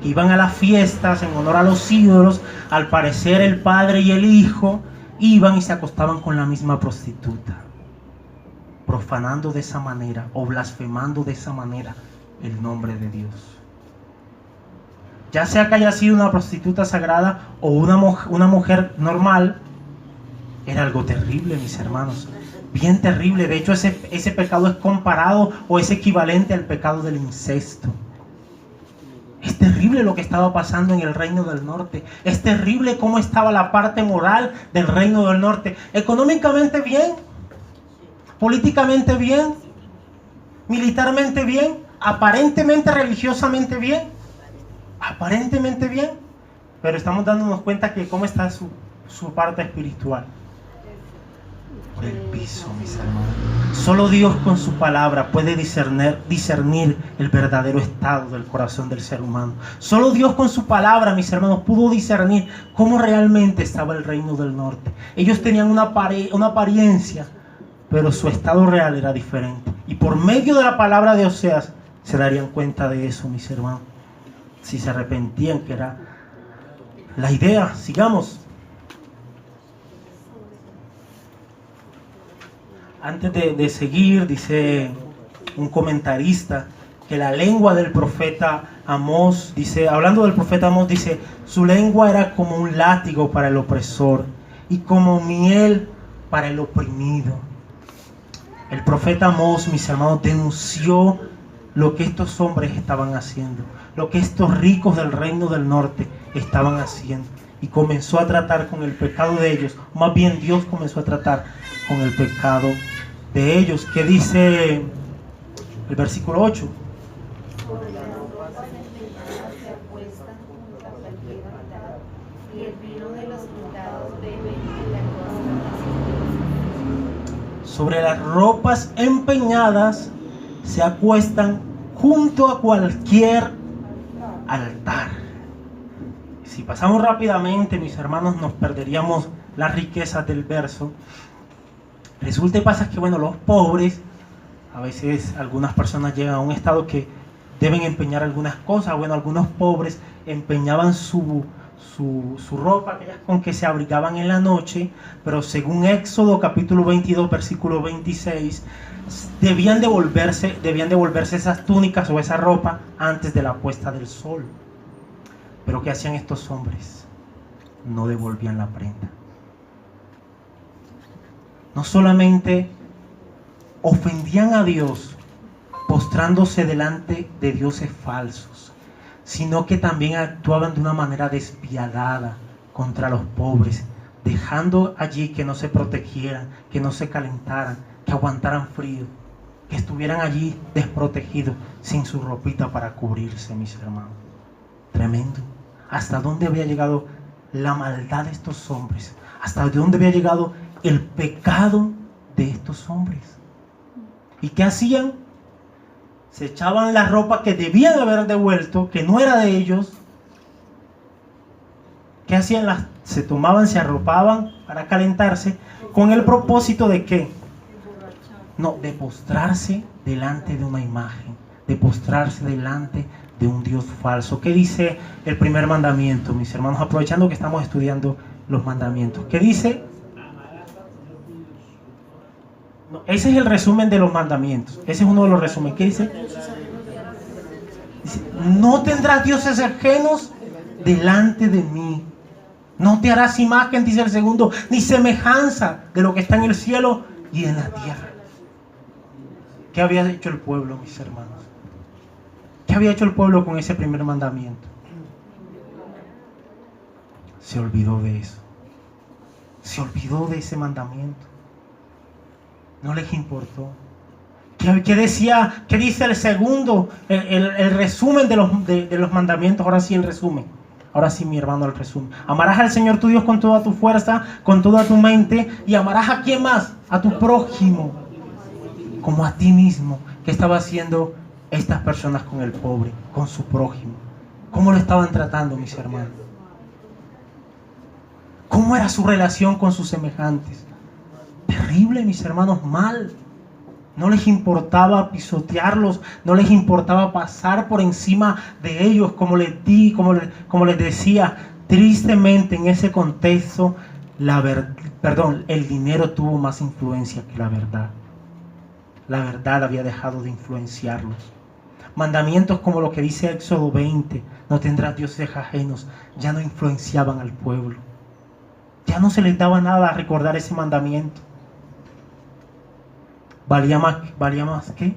A: que iban a las fiestas en honor a los ídolos. Al parecer el padre y el hijo iban y se acostaban con la misma prostituta, profanando de esa manera o blasfemando de esa manera el nombre de Dios. Ya sea que haya sido una prostituta sagrada o una mujer normal, era algo terrible, mis hermanos. Bien terrible. De hecho, ese pecado es comparado o es equivalente al pecado del incesto. Es terrible lo que estaba pasando en el reino del norte. Es terrible cómo estaba la parte moral del reino del norte. Económicamente bien, políticamente bien, militarmente bien, aparentemente religiosamente bien, aparentemente bien, pero estamos dándonos cuenta que cómo está su parte espiritual. Por el piso, mis hermanos. Solo Dios con su palabra puede discernir el verdadero estado del corazón del ser humano. Solo Dios con su palabra, mis hermanos, pudo discernir cómo realmente estaba el reino del norte. Ellos tenían una apariencia, pero su estado real era diferente. Y por medio de la palabra de Oseas se darían cuenta de eso, mis hermanos. Si se arrepentían, que era la idea. Sigamos. Antes de seguir, dice un comentarista que la lengua del profeta Amós, hablando del profeta Amós, dice, su lengua era como un látigo para el opresor y como miel para el oprimido. El profeta Amós, mis hermanos, denunció lo que estos hombres estaban haciendo, lo que estos ricos del reino del norte estaban haciendo, y comenzó a tratar con el pecado de ellos. Más bien, Dios comenzó a tratar con el pecado de ellos. ¿Qué dice el versículo 8?
B: Sobre las ropas empeñadas se acuestan junto a cualquier altar, y el vino de los invitados beben en la costa.
A: Sobre las ropas empeñadas se acuestan junto a cualquier altar. Si pasamos rápidamente, mis hermanos, nos perderíamos las riquezas del verso. Resulta y pasa que, los pobres, a veces algunas personas llegan a un estado que deben empeñar algunas cosas. Algunos pobres empeñaban su ropa, aquellas con que se abrigaban en la noche, pero según Éxodo capítulo 22, versículo 26, debían devolverse esas túnicas o esa ropa antes de la puesta del sol. Pero ¿qué hacían estos hombres? No devolvían la prenda. No solamente ofendían a Dios postrándose delante de dioses falsos, sino que también actuaban de una manera despiadada contra los pobres, dejando allí que no se protegieran, que no se calentaran, que aguantaran frío, que estuvieran allí desprotegidos, sin su ropita para cubrirse, mis hermanos. Tremendo. ¿Hasta dónde había llegado la maldad de estos hombres? ¿Hasta dónde había llegado el pecado de estos hombres? ¿Y qué hacían? Se echaban la ropa que debían haber devuelto, que no era de ellos. ¿Qué hacían? Se tomaban, se arropaban para calentarse, con el propósito de ¿qué? No, de postrarse delante de una imagen, de postrarse delante de un Dios falso. ¿Qué dice el primer mandamiento, mis hermanos? Aprovechando que estamos estudiando los mandamientos. ¿Qué dice? No, ese es el resumen de los mandamientos. Ese es uno de los resúmenes. ¿Qué dice? Dice, no tendrás dioses ajenos delante de mí. No te harás imagen, dice el segundo, ni semejanza de lo que está en el cielo y en la tierra. ¿Qué había hecho el pueblo, mis hermanos? ¿Qué había hecho el pueblo con ese primer mandamiento? Se olvidó de eso. Se olvidó de ese mandamiento. No les importó. ¿Qué decía? ¿Qué dice el segundo? El resumen de los mandamientos. Ahora sí el resumen. Ahora sí, mi hermano, el resumen. Amarás al Señor tu Dios con toda tu fuerza, con toda tu mente. ¿Y amarás a quién más? A tu prójimo, como a ti mismo. ¿Qué estaban haciendo estas personas con el pobre, con su prójimo? ¿Cómo lo estaban tratando, mis hermanos? ¿Cómo era su relación con sus semejantes? Terrible, mis hermanos, mal. No les importaba pisotearlos, no les importaba pasar por encima de ellos, como les decía. Tristemente, en ese contexto, el dinero tuvo más influencia que la verdad. La verdad había dejado de influenciarlos. Mandamientos como lo que dice Éxodo 20, no tendrás dioses ajenos, ya no influenciaban al pueblo. Ya no se les daba nada a recordar ese mandamiento. ¿Valía más qué?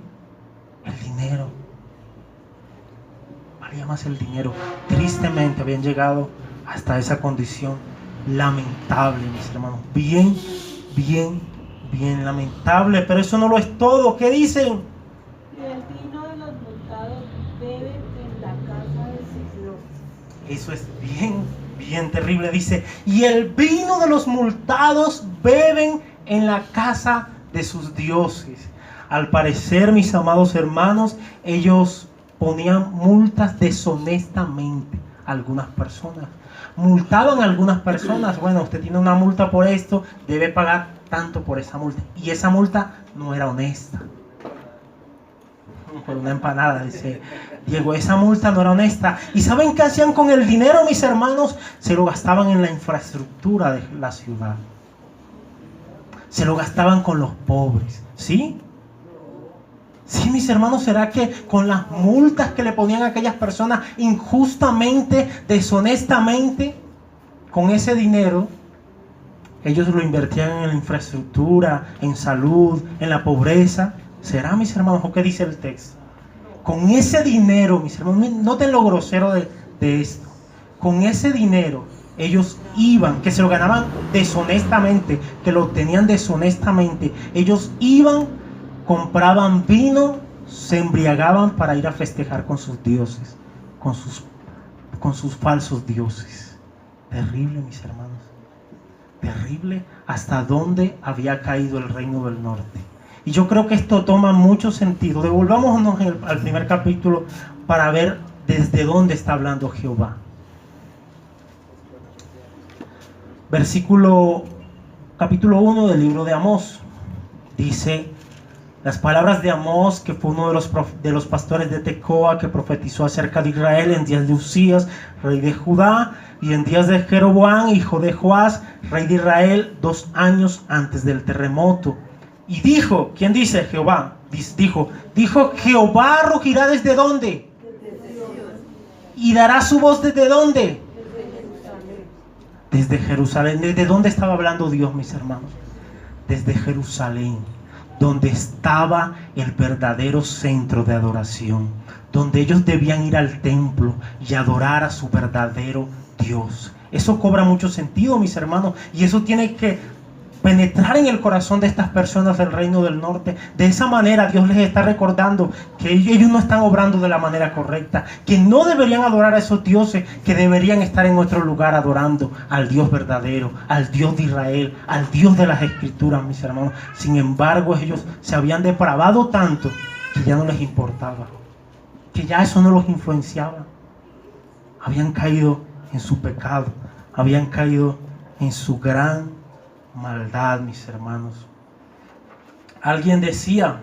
A: El dinero. Valía más el dinero. Tristemente habían llegado hasta esa condición lamentable, mis hermanos. Bien lamentable. Pero eso no lo es todo. ¿Qué dicen?
B: Y el vino de los multados beben en la casa de sus dioses.
A: Eso es bien terrible. Dice, y el vino de los multados beben en la casa de sus dioses. Al parecer, mis amados hermanos, ellos ponían multas deshonestamente a algunas personas. Multaban a algunas personas. Bueno, usted tiene una multa por esto, debe pagar tanto por esa multa. Y esa multa no era honesta. Por una empanada, dice Diego, esa multa no era honesta. ¿Y saben qué hacían con el dinero, mis hermanos? Se lo gastaban en la infraestructura de la ciudad. Se lo gastaban con los pobres, ¿sí? Sí, mis hermanos, ¿será que con las multas que le ponían a aquellas personas injustamente, deshonestamente, con ese dinero, ellos lo invertían en la infraestructura, en salud, en la pobreza? ¿Será, mis hermanos, o qué dice el texto? Con ese dinero, mis hermanos, noten lo grosero de esto. Con ese dinero, ellos iban, que se lo ganaban deshonestamente, que lo obtenían deshonestamente. Ellos iban, compraban vino, se embriagaban para ir a festejar con sus dioses, con sus falsos dioses. Terrible, mis hermanos. Terrible hasta dónde había caído el reino del norte. Y yo creo que esto toma mucho sentido. Devolvámonos al primer capítulo para ver desde dónde está hablando Jehová. Capítulo 1 del libro de Amós. Dice las palabras de Amós, que fue uno de los pastores de Tecoa, que profetizó acerca de Israel en días de Usías, rey de Judá, y en días de Jeroboam, hijo de Joás, rey de Israel, 2 años antes del terremoto. Y dijo, ¿quién dice? Jehová. Dijo, Jehová rugirá ¿desde dónde? Y dará su voz ¿desde dónde? Desde Jerusalén. ¿Desde dónde estaba hablando Dios, mis hermanos? Desde Jerusalén, donde estaba el verdadero centro de adoración, donde ellos debían ir al templo y adorar a su verdadero Dios. Eso cobra mucho sentido, mis hermanos, y eso tiene que penetrar en el corazón de estas personas del reino del norte. De esa manera Dios les está recordando que ellos no están obrando de la manera correcta, que no deberían adorar a esos dioses, que deberían estar en otro lugar adorando al Dios verdadero, al Dios de Israel, al Dios de las Escrituras, mis hermanos. Sin embargo, ellos se habían depravado tanto que ya no les importaba, que ya eso no los influenciaba. Habían caído en su pecado, habían caído en su gran maldad, mis hermanos. Alguien decía,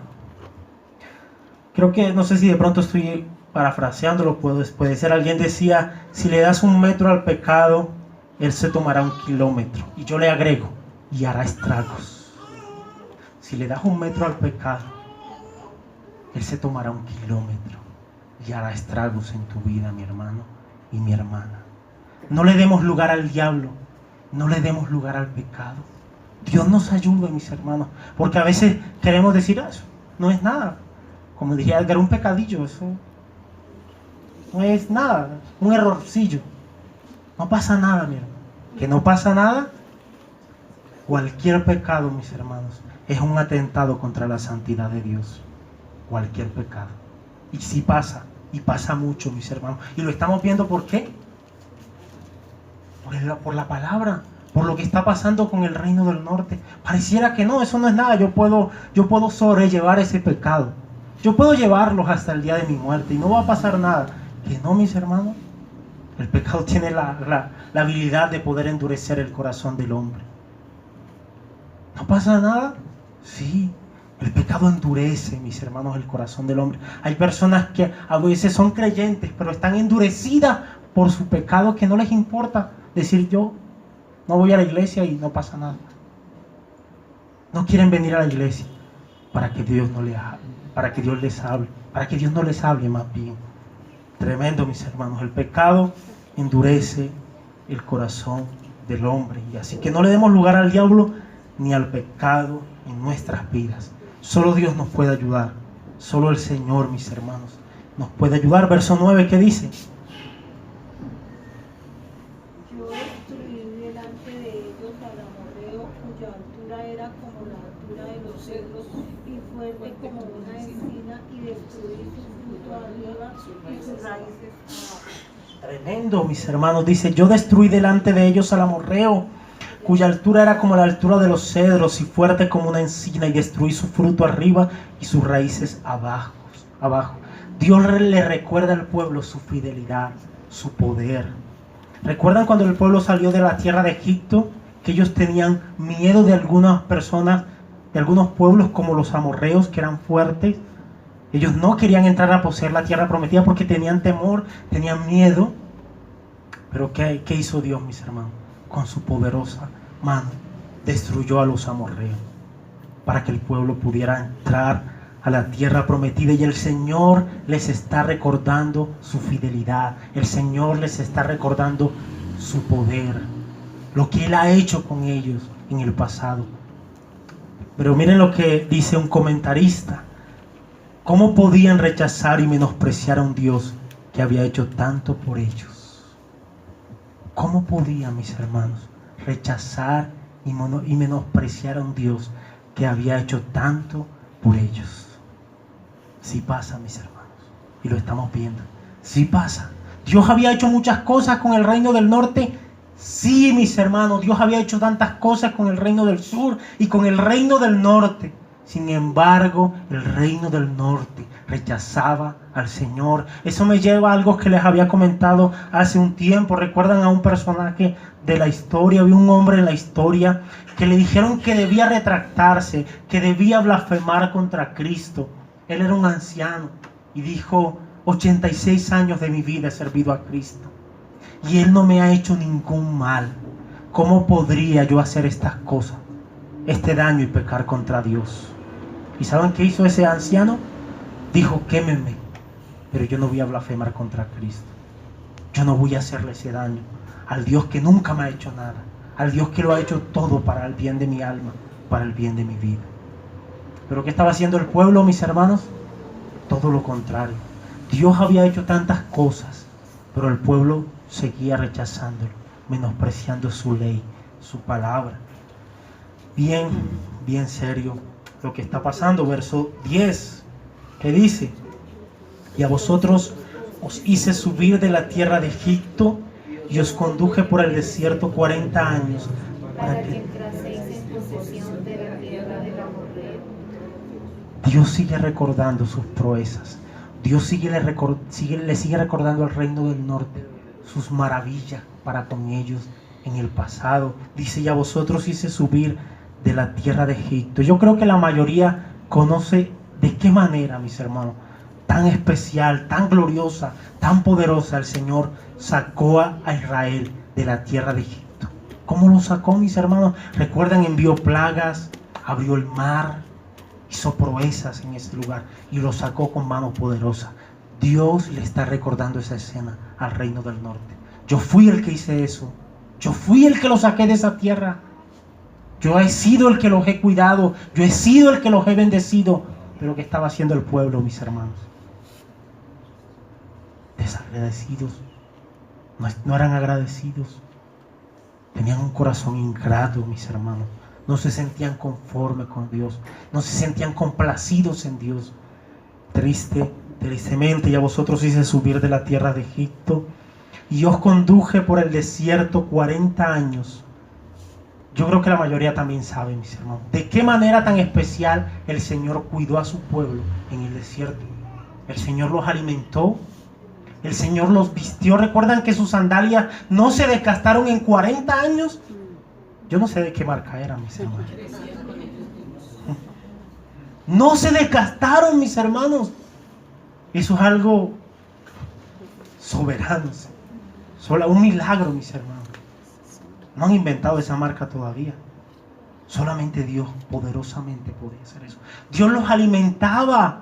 A: creo que, no sé si de pronto estoy parafraseándolo, puede ser, alguien decía, si le das 1 metro al pecado, él se tomará 1 kilómetro. Y yo le agrego, y hará estragos. Si le das 1 metro al pecado, él se tomará 1 kilómetro y hará estragos en tu vida, mi hermano y mi hermana. No le demos lugar al diablo, no le demos lugar al pecado. Dios nos ayude, mis hermanos, porque a veces queremos decir eso, no es nada. Como diría Edgar, un pecadillo, eso no es nada, un errorcillo. No pasa nada, mi hermano. Que no pasa nada. Cualquier pecado, mis hermanos, es un atentado contra la santidad de Dios. Cualquier pecado. Y sí pasa, y pasa mucho, mis hermanos. Y lo estamos viendo, ¿por qué? Por la palabra, por lo que está pasando con el reino del norte. Pareciera que no, eso no es nada. Yo puedo sobrellevar ese pecado. Yo puedo llevarlos hasta el día de mi muerte y no va a pasar nada. Que no, mis hermanos. El pecado tiene la habilidad de poder endurecer el corazón del hombre. ¿No pasa nada? Sí. El pecado endurece, mis hermanos, el corazón del hombre. Hay personas que a veces son creyentes, pero están endurecidas por su pecado, que no les importa decir: yo no voy a la iglesia y no pasa nada. No quieren venir a la iglesia para que Dios no les hable, para que Dios les hable, para que Dios no les hable más bien. Tremendo, mis hermanos. El pecado endurece el corazón del hombre. Y así que no le demos lugar al diablo ni al pecado en nuestras vidas. Solo Dios nos puede ayudar. Solo el Señor, mis hermanos, nos puede ayudar. Verso 9, ¿qué dice?
B: Yo destruí delante de ellos al amorreo, cuya altura era como la altura de los cedros y fuerte como una encina, y destruí su fruto arriba y sus raíces abajo.
A: Tremendo, mis hermanos. Dice: yo destruí delante de ellos al amorreo, cuya altura era como la altura de los cedros y fuerte como una encina, y destruí su fruto arriba y sus raíces abajo. Dios le recuerda al pueblo su fidelidad, su poder. ¿Recuerdan cuando el pueblo salió de la tierra de Egipto? Que ellos tenían miedo de algunas personas, de algunos pueblos como los amorreos, que eran fuertes. Ellos no querían entrar a poseer la tierra prometida porque tenían temor, tenían miedo. Pero ¿qué hizo Dios, mis hermanos? Con su poderosa mano destruyó a los amorreos para que el pueblo pudiera entrar a la tierra prometida. Y el Señor les está recordando su fidelidad. El Señor les está recordando su poder, lo que Él ha hecho con ellos en el pasado. Pero miren lo que dice un comentarista: ¿cómo podían rechazar y menospreciar a un Dios que había hecho tanto por ellos? ¿Cómo podían, mis hermanos, rechazar y menospreciar a un Dios que había hecho tanto por ellos? Sí pasa, mis hermanos, y lo estamos viendo. Sí pasa. Dios había hecho muchas cosas con el reino del norte. Sí, mis hermanos, Dios había hecho tantas cosas con el reino del sur y con el reino del norte. Sin embargo, el reino del norte rechazaba al Señor. Eso me lleva a algo que les había comentado hace un tiempo. ¿Recuerdan a un personaje de la historia? Había un hombre en la historia que le dijeron que debía retractarse, que debía blasfemar contra Cristo. Él era un anciano y dijo: 86 años de mi vida he servido a Cristo y Él no me ha hecho ningún mal. ¿Cómo podría yo hacer estas cosas, este daño y pecar contra Dios? ¿Y saben qué hizo ese anciano? Dijo: quémenme, pero yo no voy a blasfemar contra Cristo. Yo no voy a hacerle ese daño al Dios que nunca me ha hecho nada, al Dios que lo ha hecho todo para el bien de mi alma, para el bien de mi vida. ¿Pero qué estaba haciendo el pueblo, mis hermanos? Todo lo contrario. Dios había hecho tantas cosas, pero el pueblo seguía rechazándolo, menospreciando su ley, su palabra. Bien serio lo que está pasando. Verso 10, que dice: y a vosotros os hice subir de la tierra de Egipto y os conduje por el desierto 40 años para que
B: entraseis en posesión de la tierra del amorreo.
A: Dios sigue recordando sus proezas. Dios le sigue recordando al reino del norte sus maravillas para con ellos en el pasado. Dice: y a vosotros hice subir de la tierra de Egipto. Yo creo que la mayoría conoce de qué manera, mis hermanos, tan especial, tan gloriosa, tan poderosa, el Señor sacó a Israel de la tierra de Egipto. ¿Cómo lo sacó, mis hermanos? Recuerdan, envió plagas, abrió el mar, hizo proezas en ese lugar y lo sacó con mano poderosa. Dios le está recordando esa escena al reino del norte. Yo fui el que hice eso. Yo fui el que los saqué de esa tierra. Yo he sido el que los he cuidado. Yo he sido el que los he bendecido. Pero ¿qué estaba haciendo el pueblo, mis hermanos? Desagradecidos. No eran agradecidos. Tenían un corazón ingrato, mis hermanos. no se sentían conformes con Dios, no se sentían complacidos en Dios. Tristemente, y a vosotros hice subir de la tierra de Egipto, y os conduje por el desierto 40 años. Yo creo que la mayoría también sabe, mis hermanos, de qué manera tan especial el Señor cuidó a su pueblo en el desierto. El Señor los alimentó, el Señor los vistió. ¿Recuerdan que sus sandalias no se desgastaron en 40 años? Yo no sé de qué marca eran, mis hermanos. No se desgastaron, mis hermanos. Eso es algo soberano, solo un milagro, mis hermanos. No han inventado esa marca todavía. Solamente Dios poderosamente podía hacer eso. Dios los alimentaba.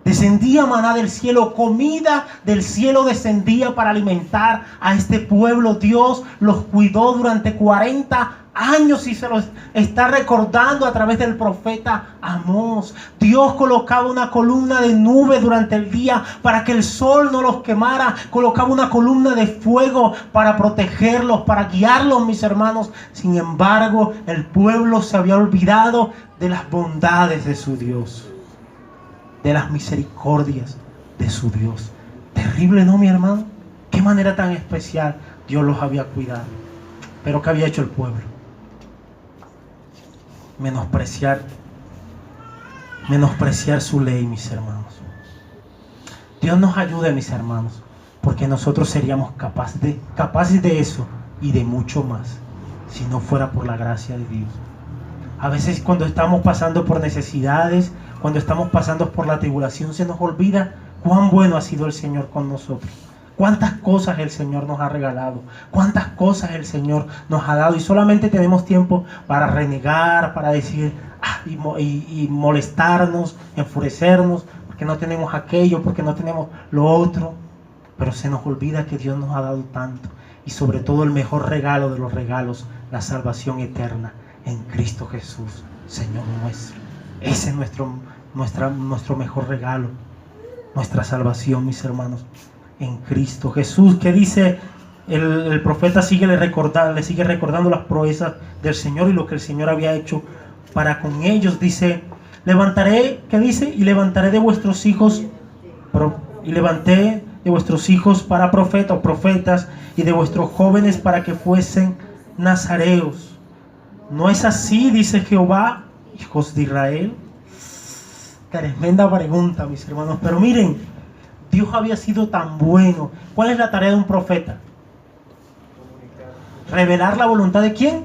A: Descendía maná del cielo, comida del cielo descendía para alimentar a este pueblo. Dios los cuidó durante 40 años y se los está recordando a través del profeta Amós. Dios colocaba una columna de nube durante el día para que el sol no los quemara. Colocaba una columna de fuego para protegerlos, para guiarlos, mis hermanos. Sin embargo, el pueblo se había olvidado de las bondades de su Dios, de las misericordias de su Dios. Terrible, ¿no, mi hermano? Qué manera tan especial Dios los había cuidado. Pero ¿qué había hecho el pueblo? Menospreciar su ley, mis hermanos. Dios nos ayude, mis hermanos, porque nosotros seríamos capaces de eso y de mucho más si no fuera por la gracia de Dios. A veces cuando estamos pasando por necesidades, cuando estamos pasando por la tribulación, se nos olvida cuán bueno ha sido el Señor con nosotros. Cuántas cosas el Señor nos ha regalado, cuántas cosas el Señor nos ha dado, y solamente tenemos tiempo para renegar, para decir y molestarnos, enfurecernos, porque no tenemos aquello, porque no tenemos lo otro. Pero se nos olvida que Dios nos ha dado tanto, y sobre todo el mejor regalo de los regalos, la salvación eterna en Cristo Jesús, Señor nuestro. Ese es nuestro mejor regalo, nuestra salvación, mis hermanos, en Cristo Jesús. Que dice el profeta, le sigue recordando las proezas del Señor y lo que el Señor había hecho para con ellos. Dice, levantaré de vuestros hijos para profetas, y de vuestros jóvenes para que fuesen nazareos. ¿No es así, dice Jehová, hijos de Israel? Tremenda pregunta, mis hermanos. Pero miren, Dios había sido tan bueno. ¿Cuál es la tarea de un profeta? Revelar la voluntad ¿de quién?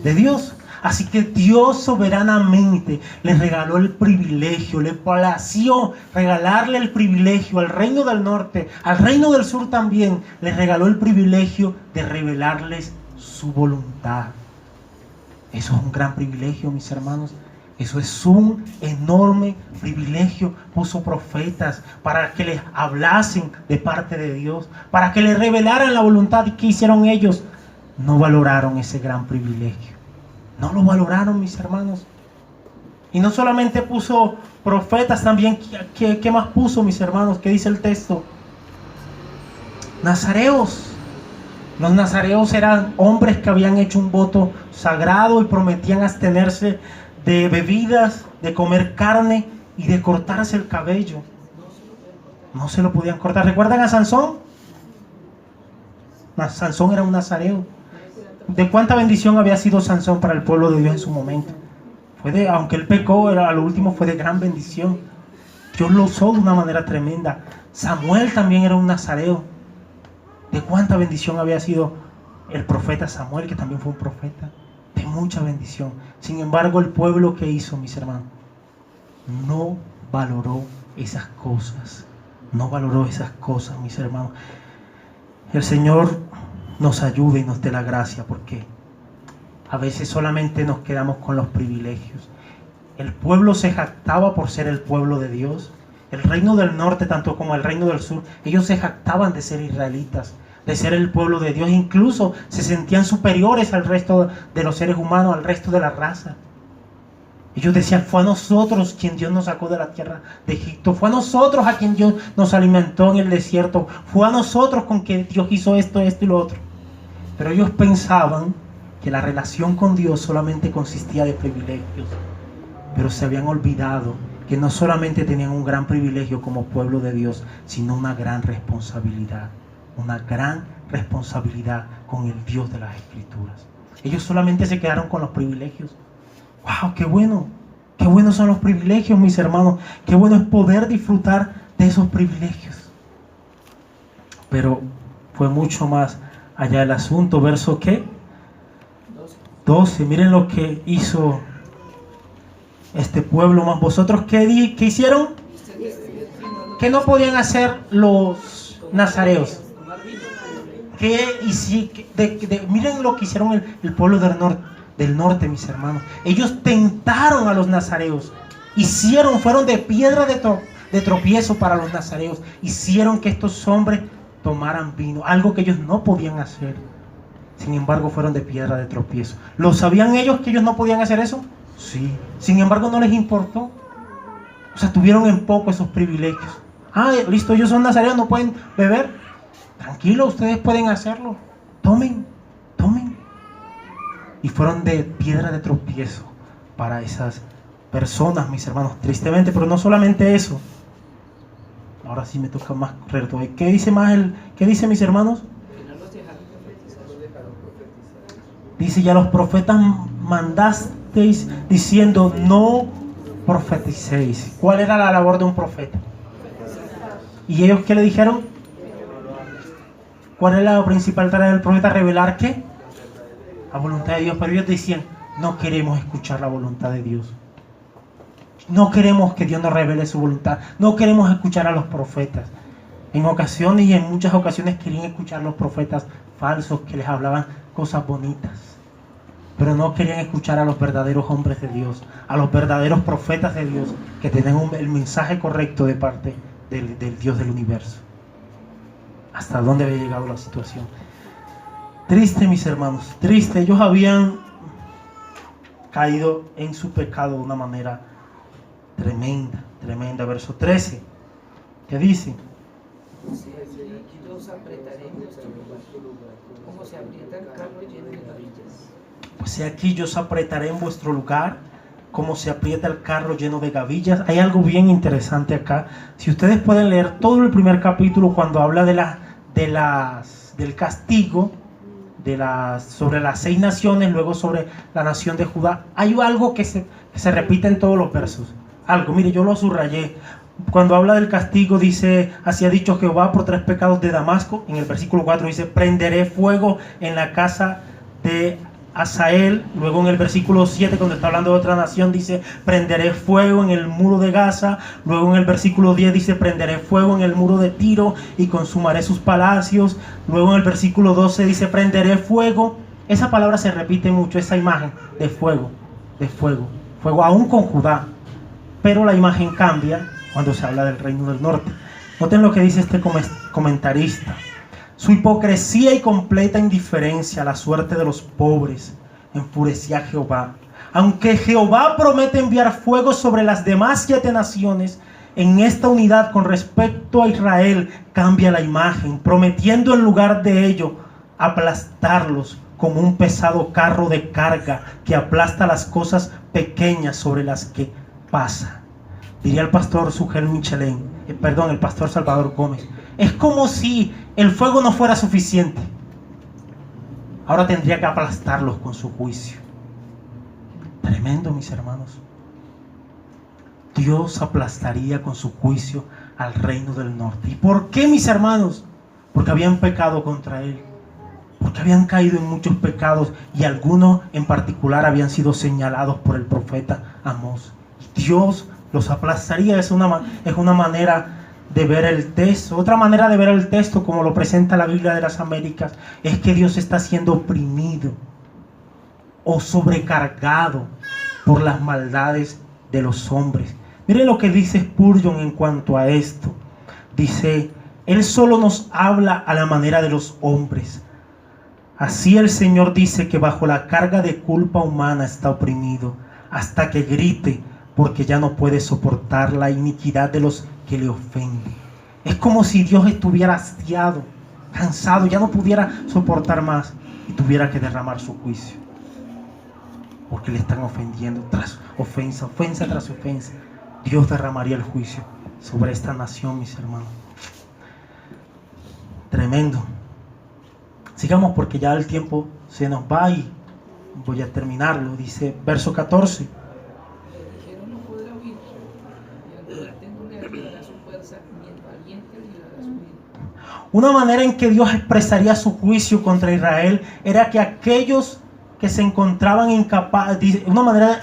A: De Dios. Así que Dios soberanamente le regaló el privilegio, le plació regalarle el privilegio al reino del norte, al reino del sur también. Le regaló el privilegio de revelarles su voluntad. Eso es un gran privilegio, mis hermanos. Eso es un enorme privilegio. Puso profetas para que les hablasen de parte de Dios, para que les revelaran la voluntad. ¿Y qué hicieron ellos? No valoraron ese gran privilegio. No lo valoraron, mis hermanos. Y no solamente puso profetas, también, ¿qué más puso, mis hermanos? ¿Qué dice el texto? Nazareos. Los nazareos eran hombres que habían hecho un voto sagrado y prometían abstenerse de bebidas, de comer carne y de cortarse el cabello. No se lo podían cortar. ¿Recuerdan a Sansón? Sansón era un nazareo. ¿De cuánta bendición había sido Sansón para el pueblo de Dios en su momento? Aunque él pecó, a lo último fue de gran bendición. Dios lo usó de una manera tremenda. Samuel también era un nazareo. ¿De cuánta bendición había sido el profeta Samuel, que también fue un profeta? De mucha bendición. Sin embargo, el pueblo que hizo, mis hermanos, no valoró esas cosas. No valoró esas cosas, mis hermanos. El Señor nos ayude y nos dé la gracia, porque a veces solamente nos quedamos con los privilegios. El pueblo se jactaba por ser el pueblo de Dios. El reino del norte, tanto como el reino del sur, ellos se jactaban de ser israelitas, de ser el pueblo de Dios. Incluso se sentían superiores al resto de los seres humanos, al resto de la raza. Ellos decían, fue a nosotros quien Dios nos sacó de la tierra de Egipto. Fue a nosotros a quien Dios nos alimentó en el desierto. Fue a nosotros con que Dios hizo esto y lo otro. Pero ellos pensaban que la relación con Dios solamente consistía de privilegios, pero se habían olvidado que no solamente tenían un gran privilegio como pueblo de Dios, sino una gran responsabilidad con el Dios de las Escrituras. Ellos solamente se quedaron con los privilegios. ¡Wow! ¡Qué bueno! ¡Qué buenos son los privilegios, mis hermanos! ¡Qué bueno es poder disfrutar de esos privilegios! Pero fue mucho más allá el asunto. ¿Verso qué? 12. Miren lo que hizo este pueblo más vosotros. ¿Qué hicieron? ¿Qué no podían hacer los nazareos? Miren lo que hicieron el pueblo del norte, mis hermanos. Ellos tentaron a los nazareos. Fueron de piedra de tropiezo para los nazareos. Hicieron que estos hombres tomaran vino, algo que ellos no podían hacer. Sin embargo, fueron de piedra de tropiezo. ¿Lo sabían ellos que ellos no podían hacer eso? Sí. Sin embargo, no les importó. O sea, tuvieron en poco esos privilegios. Listo, ellos son nazarenos, no pueden beber. Tranquilo, ustedes pueden hacerlo. Tomen. Y fueron de piedra de tropiezo para esas personas, mis hermanos, tristemente. Pero no solamente eso. Ahora sí me toca más correcto. ¿Qué dice mis hermanos? Dice, ya los profetas mandasteis diciendo, no profeticéis. ¿Cuál era la labor de un profeta? ¿Y ellos qué le dijeron? ¿Cuál es la principal tarea del profeta? Revelar ¿qué? La voluntad de Dios. Pero ellos decían, no queremos escuchar la voluntad de Dios. No queremos que Dios nos revele su voluntad. No queremos escuchar a los profetas. En ocasiones y en muchas ocasiones querían escuchar a los profetas falsos que les hablaban cosas bonitas. Pero no querían escuchar a los verdaderos hombres de Dios, a los verdaderos profetas de Dios, que tenían el mensaje correcto de parte del Dios del universo. ¿Hasta dónde había llegado la situación? Triste, mis hermanos, triste. Ellos habían caído en su pecado de una manera tremenda. Verso 13, ¿qué dice? Pues aquí yo os apretaré en vuestro lugar, como se aprieta el carro lleno de gavillas. Hay algo bien interesante acá. Si ustedes pueden leer todo el primer capítulo, cuando habla del castigo, sobre las 6 naciones, luego sobre la nación de Judá, hay algo que se repite en todos los versos. Mire, yo lo subrayé. Cuando habla del castigo dice, así ha dicho Jehová por 3 pecados de Damasco. En el versículo 4 dice, prenderé fuego en la casa de Hazael. Luego en el versículo 7, cuando está hablando de otra nación, dice, prenderé fuego en el muro de Gaza. Luego en el versículo 10 dice, prenderé fuego en el muro de Tiro y consumaré sus palacios. Luego en el versículo 12 dice, prenderé fuego. Esa palabra se repite mucho, esa imagen de fuego, aún con Judá. Pero la imagen cambia cuando se habla del reino del norte. Noten lo que dice este comentarista. Su hipocresía y completa indiferencia a la suerte de los pobres enfurecía a Jehová. Aunque Jehová promete enviar fuego sobre las demás 7 naciones, en esta unidad con respecto a Israel cambia la imagen, prometiendo en lugar de ello aplastarlos como un pesado carro de carga que aplasta las cosas pequeñas sobre las que pasa. Diría el pastor el pastor Salvador Gómez, es como si el fuego no fuera suficiente. Ahora tendría que aplastarlos con su juicio. Tremendo, mis hermanos. Dios aplastaría con su juicio al reino del norte. ¿Y por qué, mis hermanos? Porque habían pecado contra él. Porque habían caído en muchos pecados y algunos en particular habían sido señalados por el profeta Amós. Dios los aplastaría. Es una manera de ver el texto. Otra manera de ver el texto, como lo presenta la Biblia de las Américas, es que Dios está siendo oprimido o sobrecargado por las maldades de los hombres. Miren lo que dice Spurgeon en cuanto a esto. Dice, Él solo nos habla a la manera de los hombres. Así el Señor dice que bajo la carga de culpa humana está oprimido, hasta que grite, porque ya no puede soportar la iniquidad de los que le ofenden. Es como si Dios estuviera hastiado, cansado, ya no pudiera soportar más y tuviera que derramar su juicio. porque le están ofendiendo tras ofensa, ofensa tras ofensa. Dios derramaría el juicio sobre esta nación, mis hermanos. Tremendo. Sigamos porque ya el tiempo se nos va y voy a terminarlo. Dice verso 14.
B: No podrá huir, y al tengo le ayudará su fuerza, ni el valiente librará su vida.
A: Una manera en que Dios expresaría su juicio contra Israel era que aquellos que se encontraban incapaces, una manera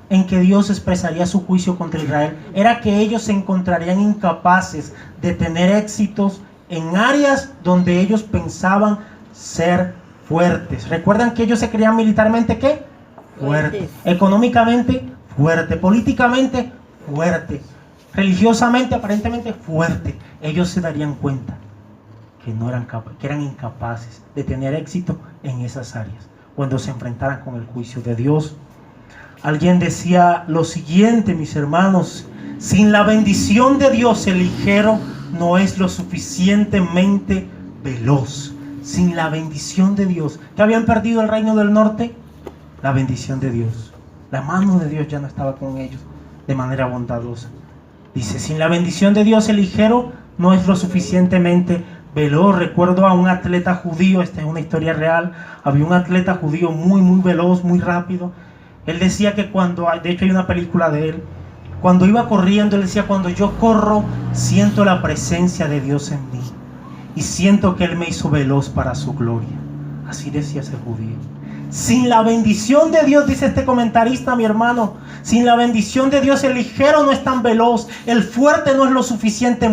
A: en que Dios expresaría su juicio contra Israel era que ellos se encontrarían incapaces de tener éxitos en áreas donde ellos pensaban ser fuertes. ¿Recuerdan que ellos se creían militarmente qué? Fuertes. Económicamente fuerte, políticamente fuerte, religiosamente aparentemente fuerte. Ellos se darían cuenta que eran incapaces de tener éxito en esas áreas cuando se enfrentaran con el juicio de Dios. Alguien decía lo siguiente, mis hermanos: sin la bendición de Dios el ligero no es lo suficientemente veloz. Sin la bendición de Dios. ¿Que habían perdido el reino del norte? La bendición de Dios. La mano de Dios ya no estaba con ellos de manera bondadosa. Dice, sin la bendición de Dios el ligero no es lo suficientemente veloz. Recuerdo a un atleta judío, esta es una historia real. Había un atleta judío muy veloz, muy rápido. Él decía que de hecho hay una película de él, cuando iba corriendo, él decía, cuando yo corro, siento la presencia de Dios en mí. Y siento que Él me hizo veloz para su gloria. Así decía ese judío. Sin la bendición de Dios, dice este comentarista, mi hermano, sin la bendición de Dios el ligero no es tan veloz, el fuerte no es lo suficiente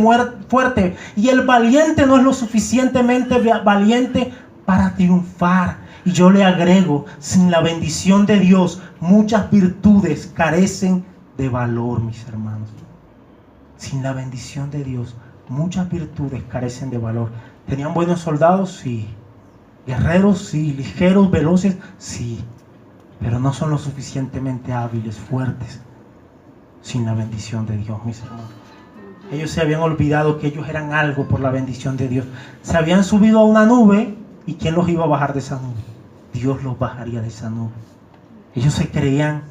A: fuerte y el valiente no es lo suficientemente valiente para triunfar. Y yo le agrego, sin la bendición de Dios muchas virtudes carecen de valor, mis hermanos. Sin la bendición de Dios muchas virtudes carecen de valor. ¿Tenían buenos soldados? Sí. ¿Guerreros? Sí. ¿Ligeros, veloces? Sí. Pero no son lo suficientemente hábiles, fuertes, sin la bendición de Dios, mis hermanos. Ellos se habían olvidado que ellos eran algo por la bendición de Dios. Se habían subido a una nube, ¿y quién los iba a bajar de esa nube? Dios los bajaría de esa nube. Ellos se creían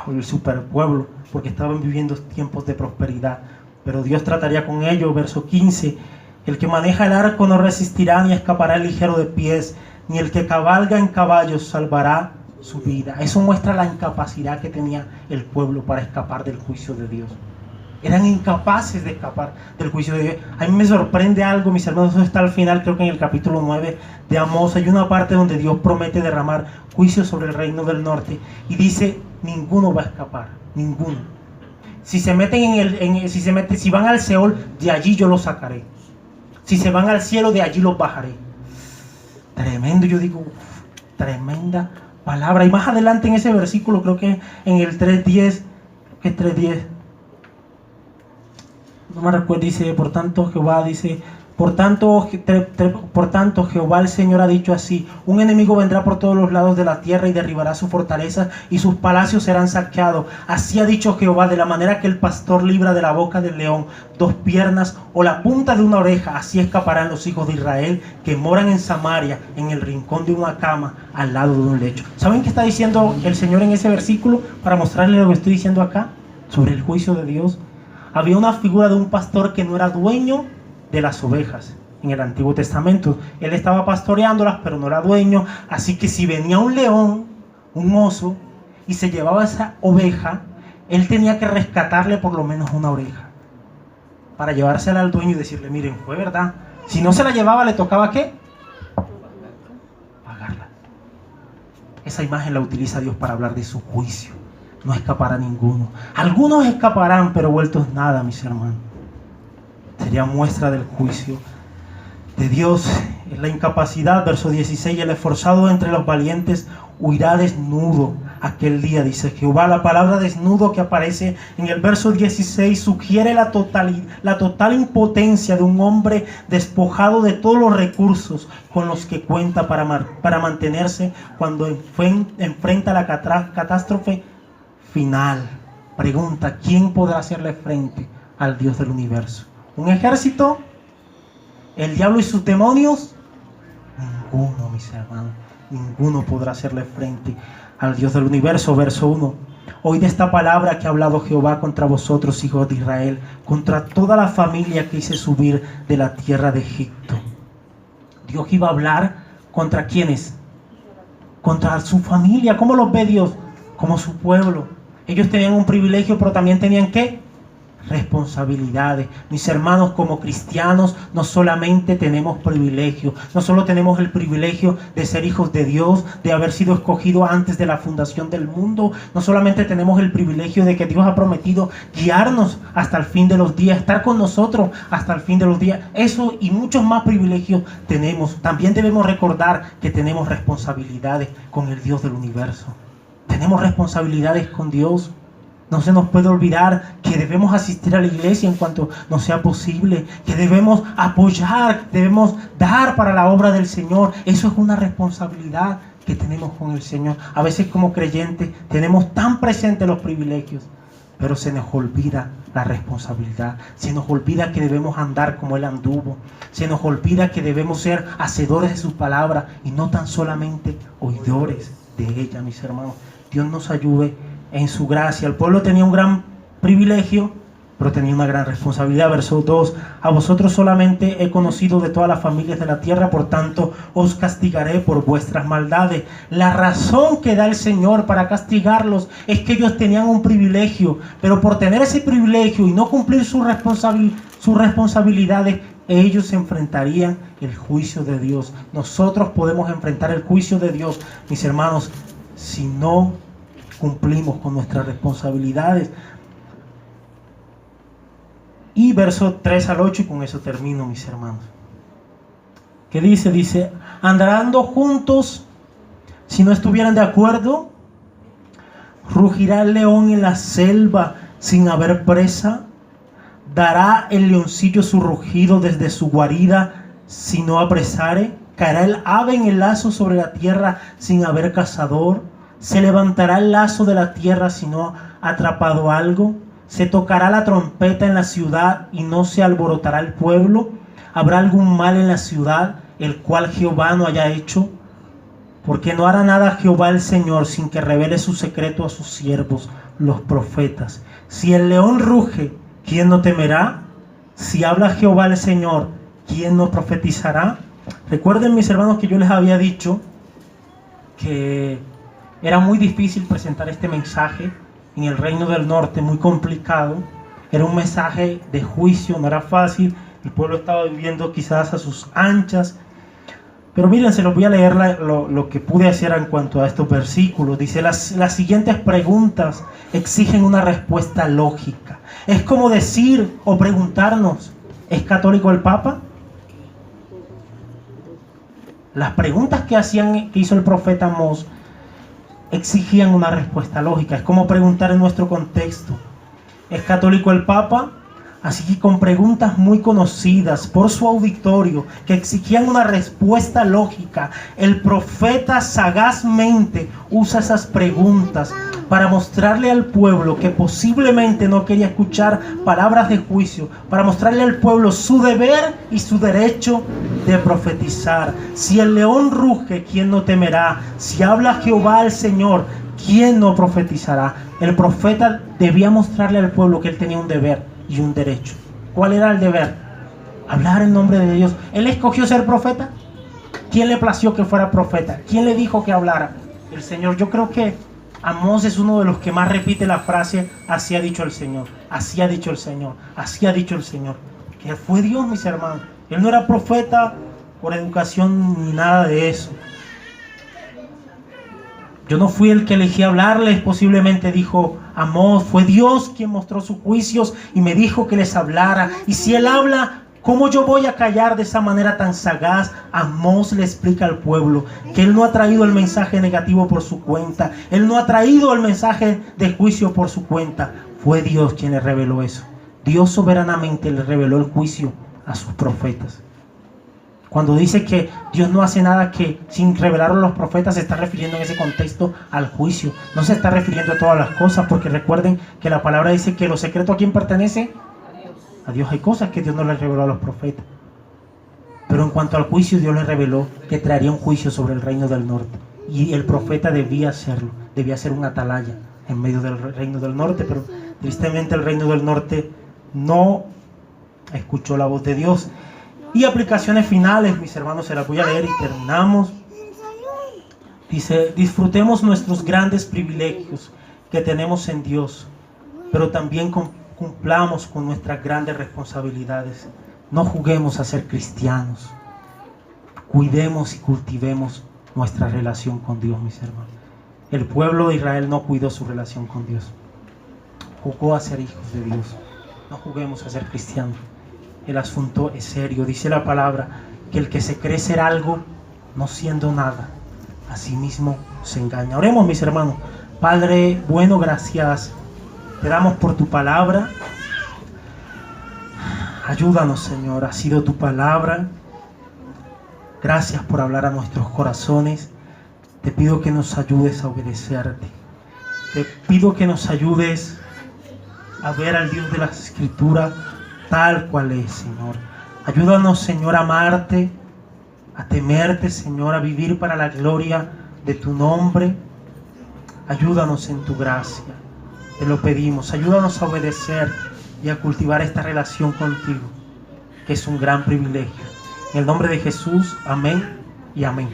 A: el superpueblo porque estaban viviendo tiempos de prosperidad. Pero Dios trataría con ellos. Verso 15. El que maneja el arco no resistirá ni escapará el ligero de pies, ni el que cabalga en caballos salvará su vida. Eso muestra la incapacidad que tenía el pueblo para escapar del juicio de Dios. Eran incapaces de escapar del juicio de Dios. A mí me sorprende algo, mis hermanos, eso está al final, creo que en el capítulo 9 de Amós. Hay una parte donde Dios promete derramar juicio sobre el reino del norte y dice, ninguno va a escapar, ninguno. Si se meten si van al Seol, de allí yo los sacaré. Si se van al cielo, de allí los bajaré. Tremendo, yo digo, tremenda palabra. Y más adelante en ese versículo, creo que en el 3:10, que es 3:10, no me recuerdo, dice, por tanto Jehová el Señor ha dicho así: un enemigo vendrá por todos los lados de la tierra y derribará su fortaleza y sus palacios serán saqueados. Así ha dicho Jehová, de la manera que el pastor libra de la boca del león 2 piernas o la punta de una oreja, así escaparán los hijos de Israel que moran en Samaria, en el rincón de una cama, al lado de un lecho. ¿Saben qué está diciendo el Señor en ese versículo? Para mostrarles lo que estoy diciendo acá sobre el juicio de Dios. Había una figura de un pastor que no era dueño de las ovejas en el Antiguo Testamento. Él estaba pastoreándolas, pero no era dueño. Así que si venía un león, un oso, y se llevaba esa oveja, él tenía que rescatarle por lo menos una oreja para llevársela al dueño y decirle, miren, fue verdad. Si no se la llevaba, le tocaba ¿qué? Pagarla. Esa imagen la utiliza Dios para hablar de su juicio. No escapará ninguno. Algunos escaparán, pero vueltos nada, mis hermanos. Sería muestra del juicio de Dios. En la incapacidad, verso 16, el esforzado entre los valientes huirá desnudo aquel día, dice Jehová. La palabra desnudo que aparece en el verso 16 sugiere la total impotencia de un hombre despojado de todos los recursos con los que cuenta para mantenerse cuando enfrenta la catástrofe final. Pregunta, ¿quién podrá hacerle frente al Dios del universo? ¿Un ejército? ¿El diablo y sus demonios? Ninguno, mis hermanos. Ninguno podrá hacerle frente al Dios del universo. Verso 1. Oíd esta palabra que ha hablado Jehová contra vosotros, hijos de Israel, contra toda la familia que hice subir de la tierra de Egipto. Dios iba a hablar contra ¿quiénes? Contra su familia. ¿Cómo los ve Dios? Como su pueblo. Ellos tenían un privilegio, pero también tenían ¿qué? Responsabilidades. Mis hermanos, como cristianos no solamente tenemos privilegios, no solo tenemos el privilegio de ser hijos de Dios, de haber sido escogidos antes de la fundación del mundo, no solamente tenemos el privilegio de que Dios ha prometido guiarnos hasta el fin de los días, estar con nosotros hasta el fin de los días. Eso y muchos más privilegios tenemos. También debemos recordar que tenemos responsabilidades con el Dios del universo. Tenemos responsabilidades con Dios. No se nos puede olvidar que debemos asistir a la iglesia en cuanto nos sea posible, que debemos apoyar, debemos dar para la obra del Señor. Eso es una responsabilidad que tenemos con el Señor. A veces como creyentes tenemos tan presentes los privilegios, pero se nos olvida la responsabilidad. Se nos olvida que debemos andar como Él anduvo. Se nos olvida que debemos ser hacedores de su palabra y no tan solamente oidores de ella, mis hermanos. Dios nos ayude en su gracia. El pueblo tenía un gran privilegio, pero tenía una gran responsabilidad. Verso 2. A vosotros solamente he conocido de todas las familias de la tierra, por tanto os castigaré por vuestras maldades. La razón que da el Señor para castigarlos es que ellos tenían un privilegio, pero por tener ese privilegio y no cumplir sus responsabilidades, ellos enfrentarían el juicio de Dios. Nosotros podemos enfrentar el juicio de Dios, mis hermanos, si no cumplimos con nuestras responsabilidades. Y verso 3 al 8, y con eso termino, mis hermanos. ¿Qué dice? Dice, andando juntos, si no estuvieran de acuerdo, rugirá el león en la selva sin haber presa, dará el leoncillo su rugido desde su guarida si no apresare, caerá el ave en el lazo sobre la tierra sin haber cazador. Se levantará el lazo de la tierra si no ha atrapado algo. Se tocará la trompeta en la ciudad y no se alborotará el pueblo. Habrá algún mal en la ciudad, el cual Jehová no haya hecho. Porque no hará nada Jehová el Señor sin que revele su secreto a sus siervos, los profetas. Si el león ruge, ¿quién no temerá? Si habla Jehová el Señor, ¿quién no profetizará? Recuerden, mis hermanos, que yo les había dicho que era muy difícil presentar este mensaje en el Reino del Norte, muy complicado. Era un mensaje de juicio, no era fácil. El pueblo estaba viviendo quizás a sus anchas. Pero miren, se los voy a leer lo que pude hacer en cuanto a estos versículos. Dice, las siguientes preguntas exigen una respuesta lógica. Es como decir o preguntarnos, ¿es católico el Papa? Las preguntas que hizo el profeta Amós exigían una respuesta lógica. Es como preguntar en nuestro contexto, ¿es católico el Papa? Así que con preguntas muy conocidas por su auditorio que exigían una respuesta lógica, el profeta sagazmente usa esas preguntas para mostrarle al pueblo que posiblemente no quería escuchar palabras de juicio, para mostrarle al pueblo su deber y su derecho de profetizar. Si el león ruge, ¿quién no temerá? Si habla Jehová el Señor, ¿quién no profetizará? El profeta debía mostrarle al pueblo que él tenía un deber y un derecho. ¿Cuál era el deber? Hablar en nombre de Dios. ¿Él escogió ser profeta? ¿Quién le plació que fuera profeta? ¿Quién le dijo que hablara? El Señor. Yo creo que Amós es uno de los que más repite la frase, así ha dicho el Señor, así ha dicho el Señor, así ha dicho el Señor. Que fue Dios, mis hermanos. Él no era profeta por educación ni nada de eso. Yo no fui el que elegí hablarles, posiblemente dijo Amós. Fue Dios quien mostró sus juicios y me dijo que les hablara. Y si Él habla, ¿cómo yo voy a callar de esa manera tan sagaz? Amós le explica al pueblo que Él no ha traído el mensaje negativo por su cuenta. Él no ha traído el mensaje de juicio por su cuenta. Fue Dios quien le reveló eso. Dios soberanamente le reveló el juicio a sus profetas. Cuando dice que Dios no hace nada que sin revelarlo a los profetas, se está refiriendo en ese contexto al juicio. No se está refiriendo a todas las cosas, porque recuerden que la palabra dice que lo secreto ¿a quién pertenece? A Dios. Hay cosas que Dios no les reveló a los profetas. Pero en cuanto al juicio, Dios les reveló que traería un juicio sobre el reino del norte. Y el profeta debía hacerlo. debía ser un atalaya en medio del reino del norte, pero tristemente el reino del norte no escuchó la voz de Dios. Y aplicaciones finales, mis hermanos, se las voy a leer y terminamos. Dice: disfrutemos nuestros grandes privilegios que tenemos en Dios, pero también cumplamos con nuestras grandes responsabilidades. No juguemos a ser cristianos. Cuidemos y cultivemos nuestra relación con Dios, mis hermanos. El pueblo de Israel no cuidó su relación con Dios. Jugó a ser hijos de Dios. No juguemos a ser cristianos. El asunto es serio. Dice la palabra que el que se cree ser algo, no siendo nada, a sí mismo se engaña. Oremos, mis hermanos. Padre bueno, gracias te damos por tu palabra. Ayúdanos, Señor. Ha sido tu palabra. Gracias por hablar a nuestros corazones. Te pido que nos ayudes a obedecerte. Te pido que nos ayudes a ver al Dios de las Escrituras tal cual es, Señor. Ayúdanos, Señor, a amarte, a temerte, Señor, a vivir para la gloria de tu nombre. Ayúdanos en tu gracia. Te lo pedimos. Ayúdanos a obedecer y a cultivar esta relación contigo, que es un gran privilegio. En el nombre de Jesús, amén y amén.